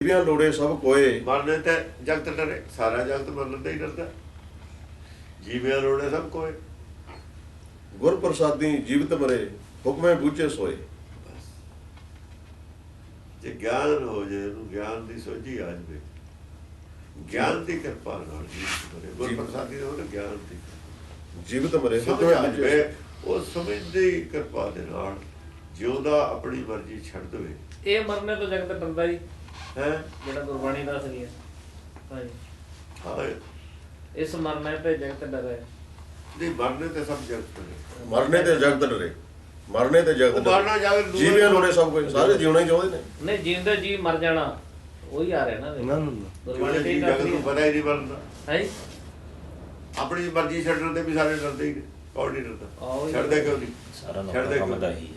लोड़े सब कोए मरने ते जगत डरे, सारा जगत मरने ते ही डरदा। जीविया लोड़े सब कोए, गुर प्रसादी जीवित मरे हुक्मे बूझे सोए। जे ज्ञान हो जाए, ज्ञान की सोझी आ जाए, ज्ञान की कृपा नाल जीवित मरे। गुर प्रसादी हो ना ज्ञान की जीवित मरे समझ आ जाए, वो समझदी कृपा दे नाल जिउंदा अपनी मर्जी छड़ देवे। ये मरने तो जगत डरदा जी है जेड़ा गुरबाणी दस रही है। हाँ जी, हाँ, इस मरने ते जगत डरे। नहीं मरने ते सब जगत डरे, मरने ते जगत डरे, मरने ते जगत मरना जावे जीविया लोड़े सब कोई, सारे जीवना ही चाहते ने। नहीं जींदे जी मर जाना वही आ रहा है ना गुरबाणी ते जगत नूं पता ही नहीं मरना है। अपनी मर्जी छड्डण ते भी सारे डरदे ही ने। कौन नहीं डरदा? छड्डदे क्यों नहीं? छड्डदे क्यों नहीं?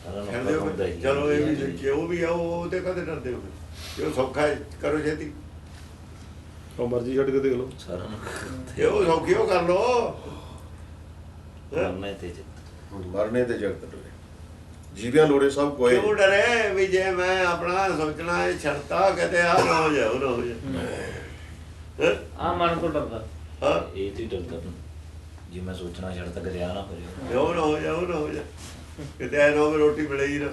छड्डदे हो चलो ये भी जो भी आओ ਉਹਦੇ ਕਦੇ ਡਰਦੇ ਹੋ? ਜੋ ਸੌਖਾ ਹੈ ਕਰੋ ਛੇਤੀ, ਉਹ ਮਰਜ਼ੀ ਛੱਡ ਕੇ ਦੇਖ ਲਓ ਸਾਰਾ ਜੇ ਉਹ ਸੌਖੀ ਉਹ ਕਰ ਲੋ। मरने ते जगत डरे जीविया लोड़े सब कोए। क्यों डरे भी जे मैं अपना सोचना है छड़ता कहते आ ना हो जाए, वो ना हो जाए। आ मन तो डरदा हाँ ਇਹ ਤੇ ਡਰਦਾ ਤੂੰ ਜੇ ਮੈਂ ਸੋਚਣਾ ਛੱਡ ਤਾਂ ਕਰਿਆ ਨਾ ਹੋ ਜਾਏ। वो ना हो जाए, वो ना हो जाए, कहते ऐ ना हो रोटी मिले ही ना।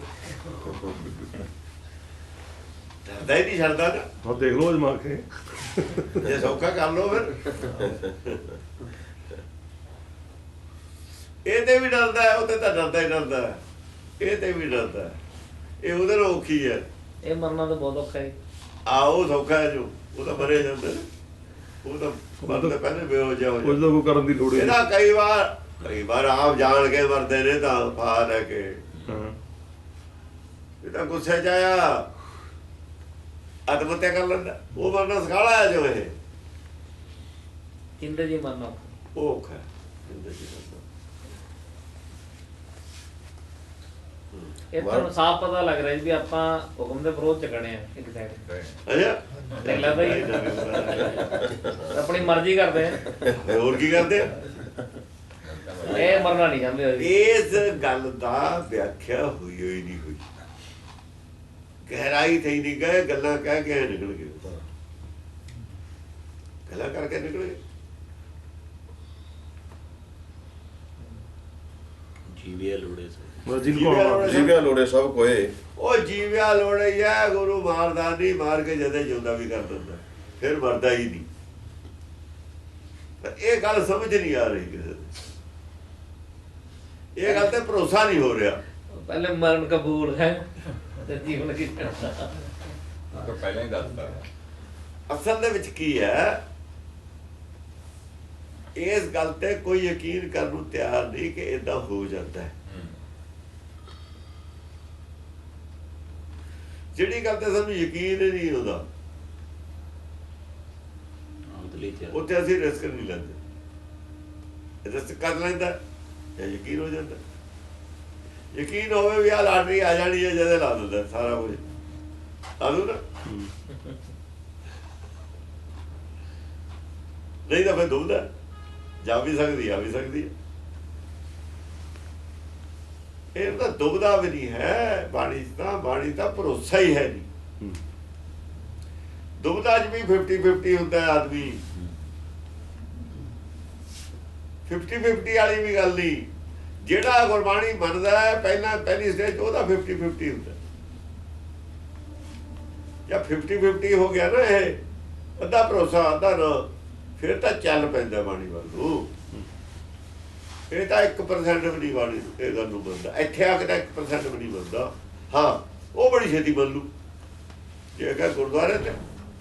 डरदा ही नहीं छड़ता ना, ਹੁਣ ਦੇਖ ਲਓ ਅਜਮਾ ਕੇ जे सौखा कर लो फिर। ਇਹ ਤੇ ਵੀ ਡਰਦਾ ਹੈ, ਉਹ ਤੇ ਤਾਂ ਡਰਦਾ ਹੀ ਡਰਦਾ ਹੈ, ਇਹ ਤੇ ਵੀ ਡਰਦਾ ਹੈ। ਇਹ ਉਹਦੇ ਨਾਲ ਔਖੀ ਹੈ। ਇਹ ਮਰਨਾ ਤਾਂ ਬਹੁਤ ਔਖਾ ਹੈ। ਆਓ ਸੌਖਾ ਹੈ ਜੋ ਉਹ ਤਾਂ ਮਰੇ ਜਾਂਦੇ ਨੇ, ਉਹ ਤਾਂ ਮਰਦੇ ਪਹਿਲੇ ਬੇਹੋਸ਼ ਹੋ ਕੁਝ ਜਾਂਦੇ। ਤਾਂ ਕੋਈ ਕਰਨ ਦੀ ਲੋੜ ਹੀ ਇਹਦਾ ਕਈ ਵਾਰ ਆਪ ਜਾਣ ਕੇ ਮਰਦੇ ਨੇ ਤਾਂ ਫਾ ਲੈ ਕੇ। ਹਾਂ ਇਹ ਤਾਂ ਗੁੱਸੇ ਚ ਆਇਆ ਆਤਮ ਹੱਤਿਆ ਕਰ ਲੈਂਦਾ, ਉਹ ਮਰਨਾ ਸਿਖਾਲਾ ਹੈ ਜੋ ਇਹ ਜਿੰਦੇ ਜੀ ਮਰਨਾ ਉਹ ਔਖਾ ਹੈ ਜ਼ਿੰਦਗੀ ਦਾ। ਇਹ ਤਾਂ ਸਾਫ਼ ਪਤਾ ਲੱਗ ਰਿਹਾ ਵੀ ਆਪਾਂ ਹੁਕਮ ਦੇ ਵਿਰੋਧ ਚ ਖੜੇ ਆ ਇੱਕ ਸਾਈਡ। ਅੱਛਾ ਦੇਖ ਲੱਗਦਾ ਹੀ ਆਪਣੀ ਮਰਜ਼ੀ ਕਰਦੇ ਆ। ਹੋਰ ਕੀ ਕਰਦੇ ਆ? ਇਹ ਮਰਨਾ ਨਹੀਂ ਚਾਹੁੰਦੇ ਹੋਏ। ਇਸ ਗੱਲ ਦਾ ਵਿਆਖਿਆ ਹੋਈ ਹੋਈ ਨਹੀਂ ਹੋਈ, ਗਹਿਰਾਈ ਥਈ ਨਹੀਂ ਗਏ, ਗੱਲਾਂ ਕਹਿ ਕੇ ਨਿਕਲ ਗਏ, ਗੱਲਾਂ ਕਰਕੇ ਨਿਕਲ ਗਏ। ਜੀਵਿਆ ਲੋੜੇ ਸੇ ਮਰਜ਼ੀ ਨੂੰ ਕੌਣ जीविया लोड़े सब कोए। ਉਹ ਜੀਵਿਆ ਲੋੜੇ ਆ, ਗੁਰੂ ਮਾਰਦਾ ਨਹੀਂ, ਮਾਰ ਕੇ ਜਦੇ ਜਿਉਂਦਾ ਵੀ ਕਰ ਦਿੰਦਾ, ਫਿਰ ਮਰਦਾ ਹੀ ਨਹੀਂ। ਪਰ ਇਹ ਗੱਲ ਸਮਝ ਨਹੀਂ ਆ ਰਹੀ ਕਿਸੇ ਨੂੰ, ਇਹ ਗੱਲ ਤੇ ਭਰੋਸਾ ਨਹੀਂ ਹੋ ਰਿਹਾ। ਪਹਿਲੇ ਮਰਨ ਕਬੂਲ ਹੈ ਤੇ ਜੀਵਨ ਕੀ ਪਹਿਲਾਂ ਹੀ ਦੱਸਦਾ। ਅਸਲ ਦੇ ਵਿੱਚ ਕੀ ਹੈ, ਇਸ ਗੱਲ ਤੇ ਕੋਈ ਯਕੀਨ ਕਰਨ ਨੂੰ ਤਿਆਰ ਨਹੀਂ ਕਿ ਏਦਾਂ ਹੋ ਜਾਂਦਾ ਹੈ। ਜਿਹੜੀ ਗੱਲ ਤੇ ਸਾਨੂੰ ਯਕੀਨ ਹੀ ਨਹੀਂ ਹੁੰਦਾ, ਉੱਥੇ ਅਸੀਂ ਰਿਸਕ ਨਹੀਂ ਲੈਂਦੇ। ਰਿਸਕ ਕਰ ਲੈਂਦਾ ਜਾਂ ਯਕੀਨ ਹੋ ਜਾਂਦਾ। ਯਕੀਨ ਹੋਵੇ ਵੀ ਆਹ ਲਾਟਰੀ ਆ ਜਾਣੀ ਹੈ, ਜਦੇ ਲਾ ਦਿੰਦਾ ਸਾਰਾ ਕੁਝ, ਲਾ ਦੂ ਨਾ। ਨਹੀਂ ਤਾਂ ਫਿਰ ਦੁਬਦਾ, ਜਾ ਵੀ ਸਕਦੀ ਆ ਵੀ ਸਕਦੀ ਹੈ। ਇਹ ਤਾਂ ਦੁਬਦਾ ਵੀ ਨਹੀਂ ਹੈ ਬਾਣੀ ਤਾਂ ਭਰੋਸਾ ਹੀ ਹੈ ਨਹੀਂ। ਦੁਬਦਾ 'ਚ ਵੀ 50-50 ਹੁੰਦਾ ਹੈ ਆਦਮੀ, 50-50 ਵਾਲੀ ਵੀ ਗੱਲ ਨਹੀਂ। ਜਿਹੜਾ ਗੁਰਬਾਣੀ ਮੰਨਦਾ ਹੈ ਪਹਿਲੀ ਸਟੇਜ ਉਹਦਾ 50-50 ਹੁੰਦਾ। ਜਾਂ 50-50 ਹੋ ਗਿਆ ਨਾ, ਇਹ ਅੱਧਾ ਭਰੋਸਾ ਅੱਧਾ ਨਾ, ਫਿਰ ਤਾਂ ਚੱਲ ਪੈਂਦਾ ਬਾਣੀ ਵੱਲ ਨੂੰ। ਇਹ ਤਾਂ 1% ਵੀ ਨਹੀਂ ਬਾਣੀ ਇਹ ਗੱਲ ਨੂੰ ਮੰਨਦਾ, ਇੱਥੇ ਆ ਕੇ ਤਾਂ 1% ਵੀ ਨਹੀਂ ਮੰਨਦਾ। ਹਾਂ ਉਹ ਬੜੀ ਛੇਤੀ ਮੰਨ ਲੂ, ਜੇ ਅਗਰ ਗੁਰਦੁਆਰੇ ਤੇ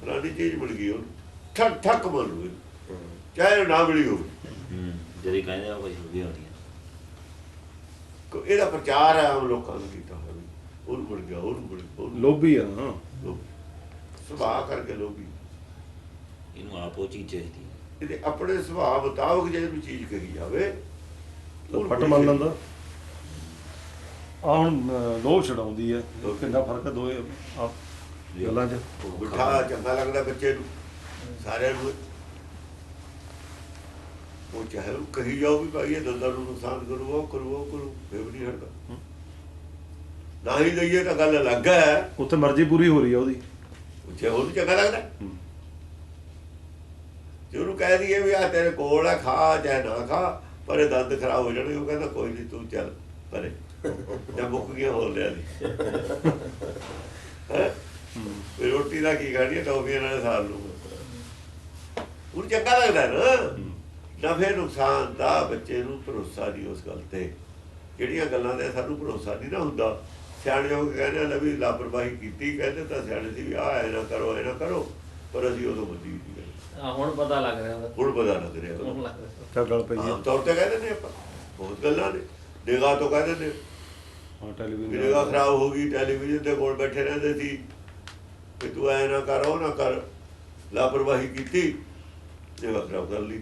ਫਲਾਣੀ ਚੀਜ਼ ਮਿਲ ਗਈ ਉਹਨੂੰ ਠੱਕ ਮੰਨ ਲੂ, ਚਾਹੇ ਨਾ ਮਿਲੀ ਹੋਵੇ। ਜਿਹੜੀ ਕਹਿੰਦੇ ਆ ਕੁਝ ਵੀ ਹੋਣੀ ਹੈ। ਇਹਦਾ ਪ੍ਰਚਾਰ ਹੈ ਆਮ ਲੋਕਾਂ ਨੂੰ ਕੀਤਾ ਹੋਇਆ, ਉਹਨੂੰ ਮਿਲ ਗਿਆ, ਉਹਨੂੰ ਮਿਲ ਗਿਆ, ਲੋਭੀ ਆ ਨਾ, ਸੁਭਾਅ ਕਰਕੇ ਲੋਭੀ। ਇਹਨੂੰ ਆਪ ਉਹ ਚੀਜ਼ ਚਾਹੀਦੀ ਹੈ। ਇਹਦੇ ਆਪਣੇ ਸੁਭਾਅ ਮੁਤਾਬਕ ਜੇ ਕੋਈ ਚੀਜ਼ ਕਹੀ ਜਾਵੇ ਫਟ ਮੰਨ ਲੈਂਦਾ। ਆ ਹੁਣ ਲੋਭ ਛਡਾਉਂਦੀ ਹੈ, ਕਿੰਨਾ ਫਰਕ ਹੈ ਦੋਏ ਗੱਲਾਂ 'ਚ। ਮਿੱਠਾ ਚੰਗਾ ਲੱਗਦਾ ਬੱਚੇ ਨੂੰ, ਸਾਰਿਆਂ ਨੂੰ। ਉਹ ਚਾਹੇ ਉਹ ਕਹੀ ਜਾਓ ਵੀ ਭਾਈ ਇਹ ਦੰਦਾਂ ਨੂੰ ਨੁਕਸਾਨ ਕਰੂ, ਉਹ ਕਰੂ, ਉਹ ਕਰੂ, ਫਿਰ ਵੀ ਨਹੀਂ ਹਟਦਾ। ਨਾ ਹੀ ਦਈਏ ਤਾਂ ਗੱਲ ਅਲੱਗ ਹੈ। ਉੱਥੇ ਮਰਜ਼ੀ ਪੂਰੀ ਹੋ ਰਹੀ ਆ ਉਹਦੀ। ਜੇ ਉਹਨੂੰ ਚੰਗਾ ਲੱਗਦਾ, ਜੇ ਉਹਨੂੰ ਕਹਿ ਦਈਏ ਵੀ ਆ ਤੇਰੇ ਕੋਲ ਹੈ, ਖਾ ਚਾਹੇ ਨਾ ਖਾ, ਪਰ ਇਹ ਦੰਦ ਖਰਾਬ ਹੋ ਜਾਣਗੇ, ਉਹ ਕਹਿੰਦਾ ਕੋਈ ਨਹੀਂ ਤੂੰ ਚੱਲ ਪਰੇ, ਜਾਂ ਮੁੱਕ ਗਿਆ ਹੋ ਲਿਆ ਦੀ ਵੀ ਰੋਟੀ ਦਾ ਕੀ ਖਾਣੀ ਹੈ, ਟੌਫੀਆਂ ਨਾਲ ਸਾਲ ਨੂੰ ਉਹਨੂੰ ਚੰਗਾ ਲੱਗਦਾ ਨਾ ਫਿਰ ਨੁਕਸਾਨ ਦਾ ਬੱਚੇ ਨੂੰ ਭਰੋਸਾ ਨਹੀਂ ਉਸ ਗੱਲ ਤੇ, ਜਿਹੜੀਆਂ ਗੱਲਾਂ ਦੇ ਸਾਨੂੰ ਭਰੋਸਾ ਨਹੀਂ ਨਾ ਹੁੰਦਾ। ਸਿਆਣੇ ਹੋ ਕੇ ਕਹਿੰਦੇ ਲੈ ਵੀ ਲਾਪਰਵਾਹੀ ਕੀਤੀ, ਕਹਿੰਦੇ ਤਾਂ ਸਿਆਣੇ ਸੀ ਵੀ ਆਹ ਐ ਨਾ ਕਰੋ, ਐ ਨਾ ਕਰੋ, ਪਰ ਅਸੀਂ ਉਦੋਂ ਮੰਨੀ ਨਹੀਂ ਗੱਲ। ਹੁਣ ਪਤਾ ਲੱਗ ਰਿਹਾ ਉਹਦਾ। ਹੁਣ ਪਤਾ ਲੱਗ ਰਿਹਾ ਹੁਣ ਲੱਗ ਰਿਹਾ। ਕਿਆ ਗੱਲ ਪਈ ਹੈ। ਆਮ ਤੌਰ ਤੇ ਕਹਿੰਦੇ ਨੇ ਆਪਾਂ ਬਹੁਤ ਗੱਲਾਂ ਨੇ, ਨਿਗਾਹ ਤੋਂ ਕਹਿੰਦੇ ਨੇ ਹਾਂ ਵੀ ਟੈਲੀਵਿਜ਼ਨ ਨਿਗਾਹ ਖਰਾਬ ਹੋ ਗਈ, ਟੈਲੀਵਿਜ਼ਨ ਦੇ ਕੋਲ ਬੈਠੇ ਰਹਿੰਦੇ ਸੀ ਕਿ ਤੂੰ ਐ ਨਾ ਕਰ, ਉਹ ਨਾ ਕਰ, ਲਾਪਰਵਾਹੀ ਕੀਤੀ, ਨਿਗਾਹ ਖਰਾਬ ਕਰ ਲਈ,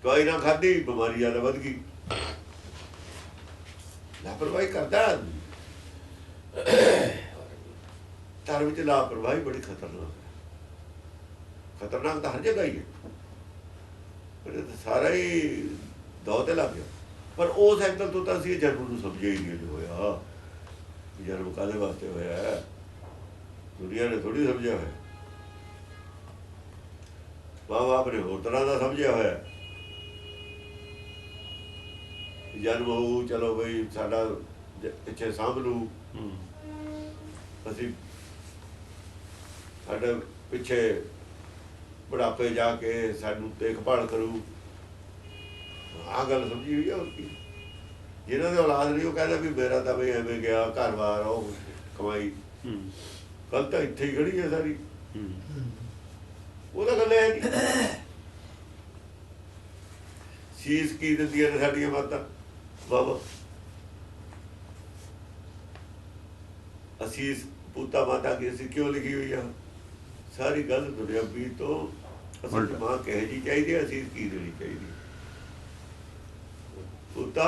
ਦਵਾਈ ਨਾ ਖਾਧੀ, ਬਿਮਾਰੀ ਜ਼ਿਆਦਾ ਵੱਧ ਗਈ। ਲਾਪਰਵਾਹੀ ਕਰਦਾ ਆਦਮੀ। ਧਰਮ ਵਿੱਚ ਲਾਪਰਵਾਹੀ ਬੜੀ ਖਤਰਨਾਕ ਹੈ। ਖਤਰਨਾਕ ਤਾਂ ਹਰ ਜਗ੍ਹਾ ਹੀ ਹੈ, ਪਰ ਇਹ ਤਾਂ ਸਾਰਾ ਹੀ ਦੌ ਤੇ ਲੱਗ ਗਿਆ। ਪਰ ਉਸ ਐਂਗਲ ਤੋਂ ਤਾਂ ਅਸੀਂ ਜਨਮ ਨੂੰ ਸਮਝਿਆ ਹੀ ਨਹੀਂ ਜੋ ਹੋਇਆ, ਜਨਮ ਕਾਹਦੇ ਵਾਸਤੇ ਹੋਇਆ ਹੈ, ਦੁਨੀਆ ਨੇ ਥੋੜ੍ਹੀ ਸਮਝਿਆ ਹੋਇਆ। ਮਾਂ ਬਾਪ ਨੇ ਹੋਰ ਤਰ੍ਹਾਂ ਦਾ ਸਮਝਿਆ ਹੋਇਆ। ਜਨਮ ਹੋਊ, ਚਲੋ ਬਈ ਸਾਡਾ ਪਿੱਛੇ ਸਾਂਭ ਲੂ, ਅਸੀਂ ਸਾਡੇ ਪਿੱਛੇ ਬੁਢਾਪੇ ਜਾ ਕੇ ਸਾਨੂੰ ਦੇਖਭਾਲ ਕਰੂ, ਆਹ ਗੱਲ ਸਮਝੀ ਹੋਈ ਆ। ਹੋਰ ਕੀ, ਜਿਹਨਾਂ ਦੇ ਔਲਾਦ ਨਹੀਂ ਉਹ ਕਹਿੰਦਾ ਵੀ ਮੇਰਾ ਤਾਂ ਬਈ ਐਵੇਂ ਗਿਆ ਘਰ-ਬਾਰ, ਉਹ ਕਮਾਈ, ਗੱਲ ਤਾਂ ਇੱਥੇ ਹੀ ਖੜੀ ਹੈ ਸਾਰੀ। ਉਹ ਤਾਂ ਗੱਲ ਹੈ ਨਹੀਂ। ਸੀਸ ਕੀ ਦਿੰਦੀਆਂ ਨੇ ਸਾਡੀਆਂ ਮਾਤਾ ਬਾਬਾ, ਅਸੀਸ ਪੂਤਾ ਮਾਤਾ ਕੀ ਅਸੀਂ ਕਿਉਂ ਲਿਖੀ ਹੋਈ ਆ? ਸਾਰੀ ਗੱਲ ਦੁਨਿਆਵੀ ਤੋਂ ਅਸਲ ਮਾਂ ਕਹੇ ਜੀ ਚਾਹੀਦੀ, ਅਸੀਸ ਕੀ ਦੇਣੀ ਚਾਹੀਦੀ? ਪੂਤਾ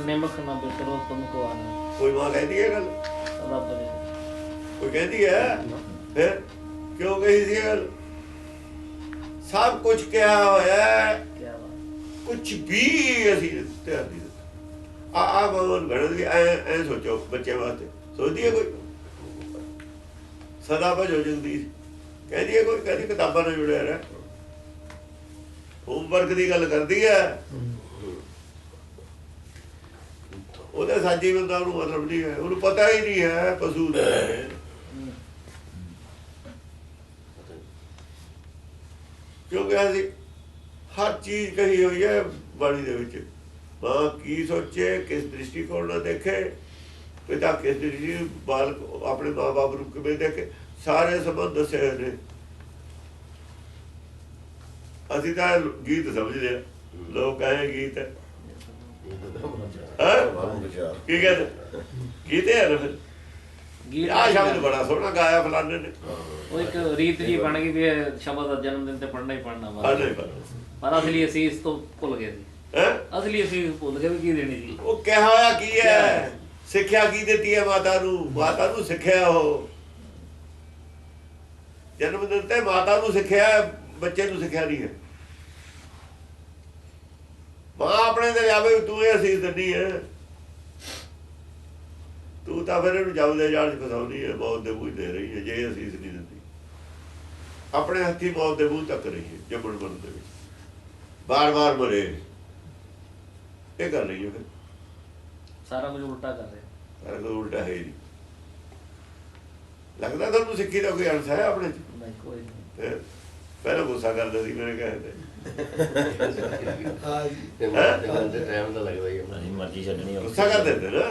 ਨਿਮਕ ਨਾ ਬਿਸਰੋ ਤੁਮ ਕੋ ਆਨਾ, ਕੋਈ ਮਾਂ ਕਹਿੰਦੀ ਹੈ ਗੱਲ? ਰੱਬ ਦੇ ਕੋਈ ਕਹਿੰਦੀ ਹੈ? ਫਿਰ ਕਿਉਂ ਕਹੀ ਸੀ ਗੱਲ? ਸਭ ਕੁਝ ਕਿਹਾ ਹੋਇਆ, ਕਿਆ ਬਾਤ। ਕੁਝ ਵੀ ਅਸੀਂ ਧਿਆਨ ਨਹੀਂ ਦਿੱਤਾ। ਆ ਮਨ ਗਣਨ ਦੀ ਐ ਸੋਚੋ, ਬੱਚਿਆਂ ਵਾਸਤੇ ਸੋਚਦੀ ਹੈ ਕੋਈ? ਸਦਾ ਭਜੋ ਜਗਦੀਸ਼ ਕਹਿੰਦੀ ਹੈ ਕੋਈ? ਕਹਿੰਦੀ ਕਿਤਾਬਾਂ ਨਾਲ ਜੁੜਿਆ ਰਹਿ, ਹੋਮਵਰਕ ਦੀ ਗੱਲ ਕਰਦੀ ਹੈ। ਉਹਦੇ ਸਾਜੀ ਬੰਦਾ ਉਹਨੂੰ ਮਤਲਬ ਨਹੀਂ ਹੈ, ਉਹਨੂੰ ਪਤਾ ਹੀ ਨਹੀਂ ਹੈ ਪਸ਼ੂ ਦਾ। ਕਿਉਂਕਿ ਅਸੀਂ ਹਰ ਚੀਜ਼ ਕਹੀ ਹੋਈ ਹੈ ਬਾਣੀ ਦੇ ਵਿੱਚ। ਮਾਂ ਕੀ ਸੋਚੇ, ਕਿਸ ਦ੍ਰਿਸ਼ਟੀਕੋਣ ਨਾਲ ਦੇਖੇ, ਪਿਤਾ ਕਿਸ ਦ੍ਰਿਸ਼ਟੀ, ਬਾਲਕ ਆਪਣੇ ਮਾਂ ਬਾਪ ਨੂੰ ਕਿਵੇਂ ਦੇਖੇ, ਸਾਰੇ ਸੰਬੰਧ ਦੱਸੇ ਹੋਏ ਨੇ। ਅਸੀਂ ਤਾਂ ਗੀਤ ਸਮਝਦੇ ਆ, ਲੋਕ ਕਹੇ ਗੀਤ ਹੈ, ਕੀ ਕਹਿੰਦੇ ਗੀਤ ਹੈ ਨਾ? ਫਿਰ ਗੀਤ ਆਹ ਸ਼ਬਦ ਬੜਾ ਸੋਹਣਾ ਗਾਇਆ ਫਲਾਣੇ ਨੇ, ਉਹ ਇੱਕ ਰੀਤ ਜੀ ਬਣ ਗਈ ਵੀ ਇਹ ਸ਼ਬਦ ਦਾ ਜਨਮ ਦਿਨ ਤੇ ਪੜ੍ਹਨਾ ਹੀ ਪੜ੍ਹਨਾ ਵਾ। ਪਰ ਅਸਲੀ ਅਸੀਸ ਤੋਂ ਭੁੱਲ ਗਏ ਸੀ। ਅਸਲੀ ਅਸੀਸ ਭੁੱਲ ਗਏ ਵੀ ਕੀ ਦੇਣੀ ਸੀ। ਉਹ ਕਿਹਾ ਹੋਇਆ ਕੀ ਹੈ? ਸਿੱਖਿਆ ਕੀ ਦਿੱਤੀ ਹੈ ਮਾਤਾ ਨੂੰ? ਮਾਤਾ ਨੂੰ ਸਿੱਖਿਆ, ਉਹ ਜਨਮ ਦਿਨ ਤੇ ਮਾਤਾ ਨੂੰ ਸਿੱਖਿਆ, ਬੱਚੇ ਨੂੰ ਸਿੱਖਿਆ ਨਹੀਂ ਹੈ। ਮਾਂ ਆਪਣੇ ਤੇ ਜਾਵੇ ਤੂੰ ਇਹ ਅਸੀਸ ਦਿੰਦੀ ਹੈ, ਤੂੰ ਤਾਂ ਫਿਰ ਇਹਨੂੰ ਜਬਦੇ ਜਾਲ ਚ ਫਸਾਉਂਦੀ ਹੈ, ਮੌਤ ਦੇ ਮੂੰਹ ਦੇ ਰਹੀ ਹੈ। ਜੇ ਅਸੀਸ ਨਹੀਂ ਦਿੰਦੀ, ਆਪਣੇ ਹੱਥੀ ਮੌਤ ਦੇ ਮੂੰਹ ਤੱਕ ਰਹੀ ਹੈ, ਜੰਮਣ ਮਰਨ ਦੇ ਵਿੱਚ ਬਾਰ-ਬਾਰ ਮਰੇ, ਇਹ ਕਰ ਰਹੀ ਹੈ। ਫਿਰ ਸਾਰਾ ਕੁਝ ਉਲਟਾ ਕਰ ਰਹੇ। ਸਾਰਾ ਕੁਝ ਉਲਟਾ ਹੈ ਹੀ ਨਹੀਂ। ਲੱਗਦਾ ਤੁਹਾਨੂੰ ਸਿੱਖੀ ਦਾ ਕੋਈ ਅੰਸ਼ ਹੈ ਆਪਣੇ ਚ? ਨਹੀਂ, ਕੋਈ ਨਹੀਂ। ਪਹਿਲਾਂ ਗੁੱਸਾ ਕਰਦੇ ਸੀ ਮੇਰੇ ਕਹੇ ਤੇ, ਨਹੀਂ ਮਰਜ਼ੀ ਛੱਡਣੀ ਹੋਵੇ। ਗੁੱਸਾ ਕਰ ਦਿੰਦੇ ਨਾ।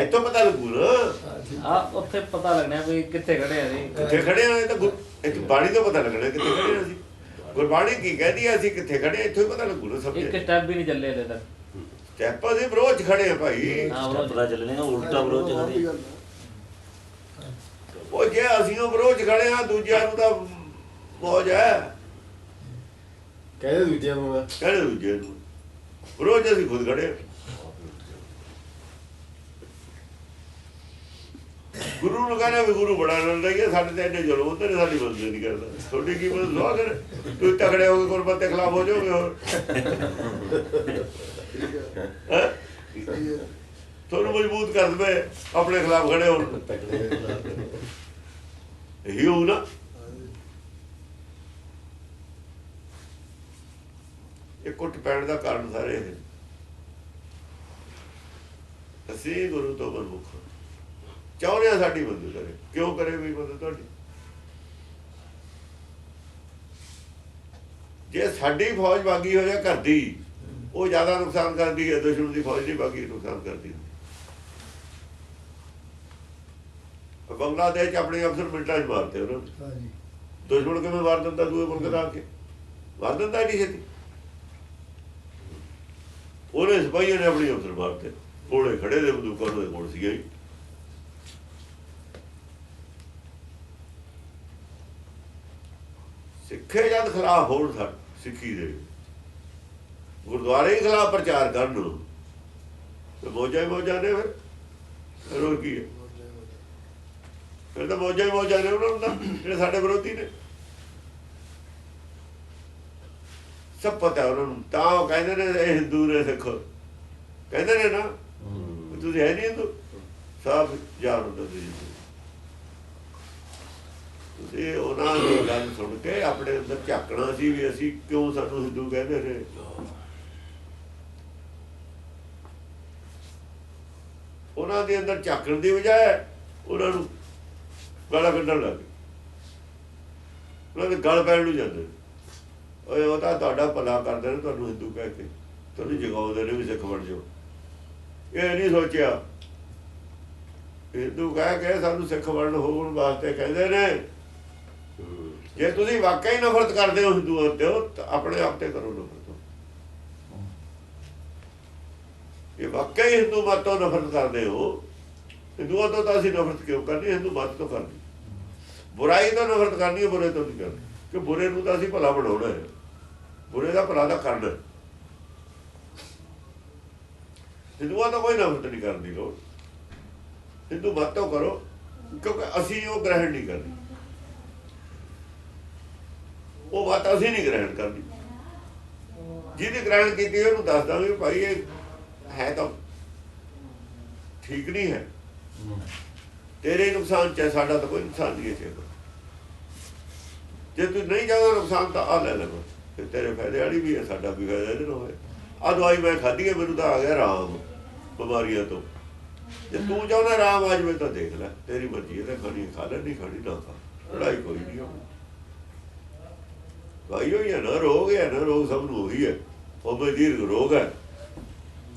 ਇੱਥੋਂ ਪਤਾ ਲੱਗੂ ਨਾ, ਆ ਉੱਥੇ ਪਤਾ ਲੱਗਣਾ ਵੀ ਕਿੱਥੇ ਖੜੇ ਆ ਜੀ। ਕਿੱਥੇ ਖੜੇ ਆ। ਇਹ ਤਾਂ ਇੱਥੇ ਬਾਣੀ ਤੋਂ ਪਤਾ ਲੱਗਣਾ ਕਿੱਥੇ ਖੜੇ ਆ ਅਸੀਂ। ਗੁਰਬਾਣੀ ਕੀ ਕਹਿੰਦੀ ਹੈ, ਅਸੀਂ ਕਿੱਥੇ ਖੜੇ ਆ, ਇੱਥੋਂ ਹੀ ਪਤਾ ਲੱਗੂ ਨਾ। ਸਭ ਇੱਕ ਸਟੈਪ ਵੀ ਨਹੀਂ ਚੱਲੇ ਹਲੇ ਤੱਕ। ਸਟੈਪ ਅਸੀਂ ਵਿਰੋਧ ਚ ਖੜੇ ਆ ਭਾਈ। ਹਾਂ, ਪਤਾ ਚੱਲਣੇ ਉਲਟਾ ਵਿਰੋਧ ਚ ਖੜੇ। ਉਹ ਜੇ ਅਸੀਂ ਉਹ ਵਿਰੋਧ ਚ ਖੜੇ ਆ, ਦੂਜਿਆਂ ਨੂੰ ਤਾਂ ਮੌਜ ਹੈ, ਕਹਿੰਦੇ ਦੂਜਿਆਂ ਨੂੰ ਕਹਿੰਦੇ ਦੂਜੇ ਨੂੰ ਵਿਰੋਧ ਅਸੀਂ ਖੁਦ ਖੜੇ ਆ। ਗੁਰੂ ਨੂੰ ਕਹਿੰਦੇ ਵੀ ਗੁਰੂ ਬੜਾ ਆਨੰਦ ਆਈਏ, ਸਾਡੇ ਤੇ ਇੰਨੇ ਜ਼ੁਲਮ ਹੁੰਦੇ ਨੇ, ਸਾਡੀ ਮਦਦ ਨਹੀਂ ਕਰਦਾ। ਤੁਹਾਡੀ ਕੀ ਮਦਦ ਸੁਆ ਕਰ, ਤੁਸੀਂ ਤਕੜੇ ਹੋ ਕੇ ਗੁਰਮਤਿ ਦੇ ਖਿਲਾਫ ਹੋ ਜਾਓਗੇ। ਹੋਰ ਤੁਹਾਨੂੰ ਮਜ਼ਬੂਤ ਕਰ ਦੇਵੇ ਆਪਣੇ ਖਿਲਾਫ ਖੜੇ ਹੋਣ, ਇਹੀ ਹੋਊ ਨਾ। ਇਹ ਕੁੱਟ ਪੈਣ ਦਾ ਕਾਰਨ ਸਾਰੇ ਇਹ। ਅਸੀਂ ਗੁਰੂ ਤੋਂ ਮਨਮੁਖ ਚਾਹੁੰਦੇ ਹਾਂ ਸਾਡੀ ਮਦਦ ਕਰੇ। ਕਿਉਂ ਕਰੇ ਵੀ ਮਦਦ ਤੁਹਾਡੀ? ਜੇ ਸਾਡੀ ਫੌਜ ਬਾਗੀ ਹੋ ਜਾ ਘਰ ਦੀ, ਉਹ ਜ਼ਿਆਦਾ ਨੁਕਸਾਨ ਕਰਦੀ ਹੈ। ਦੁਸ਼ਮਣ ਦੀ ਫੌਜ ਨਹੀਂ ਬਾਗੀ ਨੁਕਸਾਨ ਕਰਦੀ। ਬੰਗਲਾਦੇਸ਼ 'ਚ ਆਪਣੇ ਅਫਸਰ ਮਿੰਟਾਂ 'ਚ ਮਾਰਤੇ ਉਹਨਾਂ ਨੂੰ। ਦੁਸ਼ਮਣ ਕਿਵੇਂ ਮਾਰ ਦਿੰਦਾ? ਦੂਏ ਮੁਲਕ ਦਾ ਆ ਕੇ ਮਾਰ ਦਿੰਦਾ ਨਹੀਂ ਛੇਤੀ। ਉਹਨੇ ਸਿਪਾਹੀਆਂ ਨੇ ਆਪਣੇ ਅਫਸਰ ਮਾਰਤੇ, ਕੋਲੇ ਖੜੇ ਦੇ ਬੰਦੂਕਾਂ ਦੇ ਕੋਲ ਸੀਗੇ ਹੀ। ਸਿੱਖੇ ਜਦ ਖਿਲਾਫ ਹੋਣ ਸਿੱਖੀ ਦੇ ਗੁਰਦੁਆਰੇ ਖਿਲਾਫ ਪ੍ਰਚਾਰ ਕਰਨ ਤੇ ਮੌਜਾਂ ਹੀ ਮੌਜਾਂ ਨੇ। ਫਿਰ ਹੋਰ ਕੀ ਹੈ? ਫਿਰ ਤਾਂ ਮੌਜਾਂ ਹੀ ਮੌਜਾਂ ਨੇ ਉਹਨਾਂ ਨੂੰ ਤਾਂ, ਜਿਹੜੇ ਸਾਡੇ ਵਿਰੋਧੀ ਨੇ। ਸਭ ਪਤਾ ਉਹਨਾਂ ਨੂੰ। ਤਾਂ ਉਹ ਕਹਿੰਦੇ ਨੇ ਇਹ ਹਿੰਦੂ ਨੇ, ਸਿੱਖ ਕਹਿੰਦੇ ਨੇ ਨਾ, ਤੁਸੀਂ ਹੈ ਨਹੀਂ ਹਿੰਦੂ। ਸਭ ਜਾਣ ਹੁੰਦਾ ਤੁਸੀਂ ਉਹਨਾਂ ਦੀ ਗੱਲ ਸੁਣ ਕੇ ਆਪਣੇ ਅੰਦਰ ਝਾਕਣਾ ਸੀ ਵੀ ਅਸੀਂ ਕਿਉਂ, ਸਾਨੂੰ ਹਿੰਦੂ ਕਹਿੰਦੇ ਨੇ। ਉਹਨਾਂ ਦੇ ਅੰਦਰ ਝਾਕਣ ਦੀ ਬਜਾਏ ਉਹਨਾਂ ਨੂੰ ਗਾਲਾਂ ਕੱਢਣ ਲੱਗ ਗਏ। ਉਹਨਾਂ ਦੇ ਗਲ ਪੈਣ ਨੂੰ ਜਾਂਦੇ। ਓਏ ਉਹ ਤਾਂ ਤੁਹਾਡਾ ਭਲਾ ਕਰਦੇ ਨੇ, ਤੁਹਾਨੂੰ ਹਿੰਦੂ ਕਹਿ ਕੇ ਤੁਹਾਨੂੰ ਜਗਾਉਂਦੇ ਨੇ ਵੀ ਸਿੱਖ ਬਣ ਜਾਓ। ਇਹ ਨਹੀਂ ਸੋਚਿਆ ਹਿੰਦੂ ਕਹਿ ਕੇ ਸਾਨੂੰ ਸਿੱਖ ਬਣਨ ਹੋਣ ਵਾਸਤੇ ਕਹਿੰਦੇ ਨੇ। ਜੇ ਤੁਸੀਂ ਵਾਕਈ ਨਫ਼ਰਤ ਕਰਦੇ ਹੋ ਹਿੰਦੂਆਂ ਤੇ, ਆਪਣੇ ਆਪ ਤੇ ਕਰੋ ਨਫ਼ਰਤ। ਇਹ ਵਾਕਈ ਹਿੰਦੂ ਮਤ ਤੋਂ ਨਫ਼ਰਤ ਕਰਦੇ ਹੋ। ਹਿੰਦੂਆਂ ਤੋਂ ਤਾਂ ਅਸੀਂ ਨਫ਼ਰਤ ਕਿਉਂ ਕਰਨੀ? ਹਿੰਦੂ ਮਤ ਤੋਂ ਕਰਨੀ। ਬੁਰਾਈ ਤੋਂ ਨਫ਼ਰਤ ਕਰਨੀ ਹੈ, ਬੁਰੇ ਤੋਂ ਨਹੀਂ ਕਰਨੀ। ਕਿ ਬੁਰੇ ਨੂੰ ਤਾਂ ਅਸੀਂ ਭਲਾ ਬਣਾਉਣਾ ਹੈ, ਬੁਰੇ ਦਾ ਭਲਾ ਤਾਂ ਕਰਨਾ। ਹਿੰਦੂਆਂ ਤੋਂ ਕੋਈ ਨਫ਼ਰਤ ਨਹੀਂ ਕਰਨ ਦੀ ਲੋੜ। ਹਿੰਦੂ ਮਤ ਤੋਂ ਕਰੋ, ਕਿਉਂਕਿ ਅਸੀਂ ਉਹ ਗ੍ਰਹਿਣ ਨਹੀਂ ਕਰਨੀ। ਉਹ ਬਾਤ ਅਸੀਂ ਨਹੀਂ ਗ੍ਰਹਿਣ ਕਰਨੀ। ਜਿਹਨੇ ਗ੍ਰਹਿਣ ਕੀਤੀ ਉਹਨੂੰ ਦੱਸ ਦਾਂਗੇ ਭਾਈ ਇਹ ਹੈ ਤਾਂ ਠੀਕ ਨਹੀਂ ਹੈ, ਤੇਰੇ ਨੁਕਸਾਨ ਚ, ਸਾਡਾ ਤਾਂ ਕੋਈ ਨੁਕਸਾਨ ਨਹੀਂ ਹੈ। ਜੇ ਤੂੰ ਨਹੀਂ ਚਾਹੁੰਦਾ ਨੁਕਸਾਨ ਤਾਂ ਆ ਲੈ ਲੈ, ਫਿਰ ਤੇਰੇ ਫਾਇਦੇ ਵਾਲੀ ਵੀ ਹੈ, ਸਾਡਾ ਵੀ ਫਾਇਦਾ ਇਹਦੇ ਨਾਲ ਹੋਇਆ। ਆਹ ਦਵਾਈ ਮੈਂ ਖਾਧੀ ਹੈ, ਮੈਨੂੰ ਤਾਂ ਆ ਗਿਆ ਆਰਾਮ ਬਿਮਾਰੀਆਂ ਤੋਂ। ਜੇ ਤੂੰ ਚਾਹੁੰਦਾ ਆਰਾਮ ਆ ਜਾਵੇ ਤਾਂ ਦੇਖ ਲੈ, ਤੇਰੀ ਮਰਜ਼ੀ ਹੈ। ਖਾਣੀ ਖਾ ਲੈ, ਨਹੀਂ ਖਾਣੀ ਨਾ ਖਾ। ਲੜਾਈ ਕੋਈ ਨਹੀਂ ਹੋਣੀ। ਦਵਾਈ ਹੋਈ ਹੈ ਨਾ, ਰੋਗ ਹੈ ਨਾ, ਰੋਗ ਸਭ ਨੂੰ ਉਹੀ ਹੈ। ਉਹ ਬਦੀਰ ਰੋਗ ਹੈ,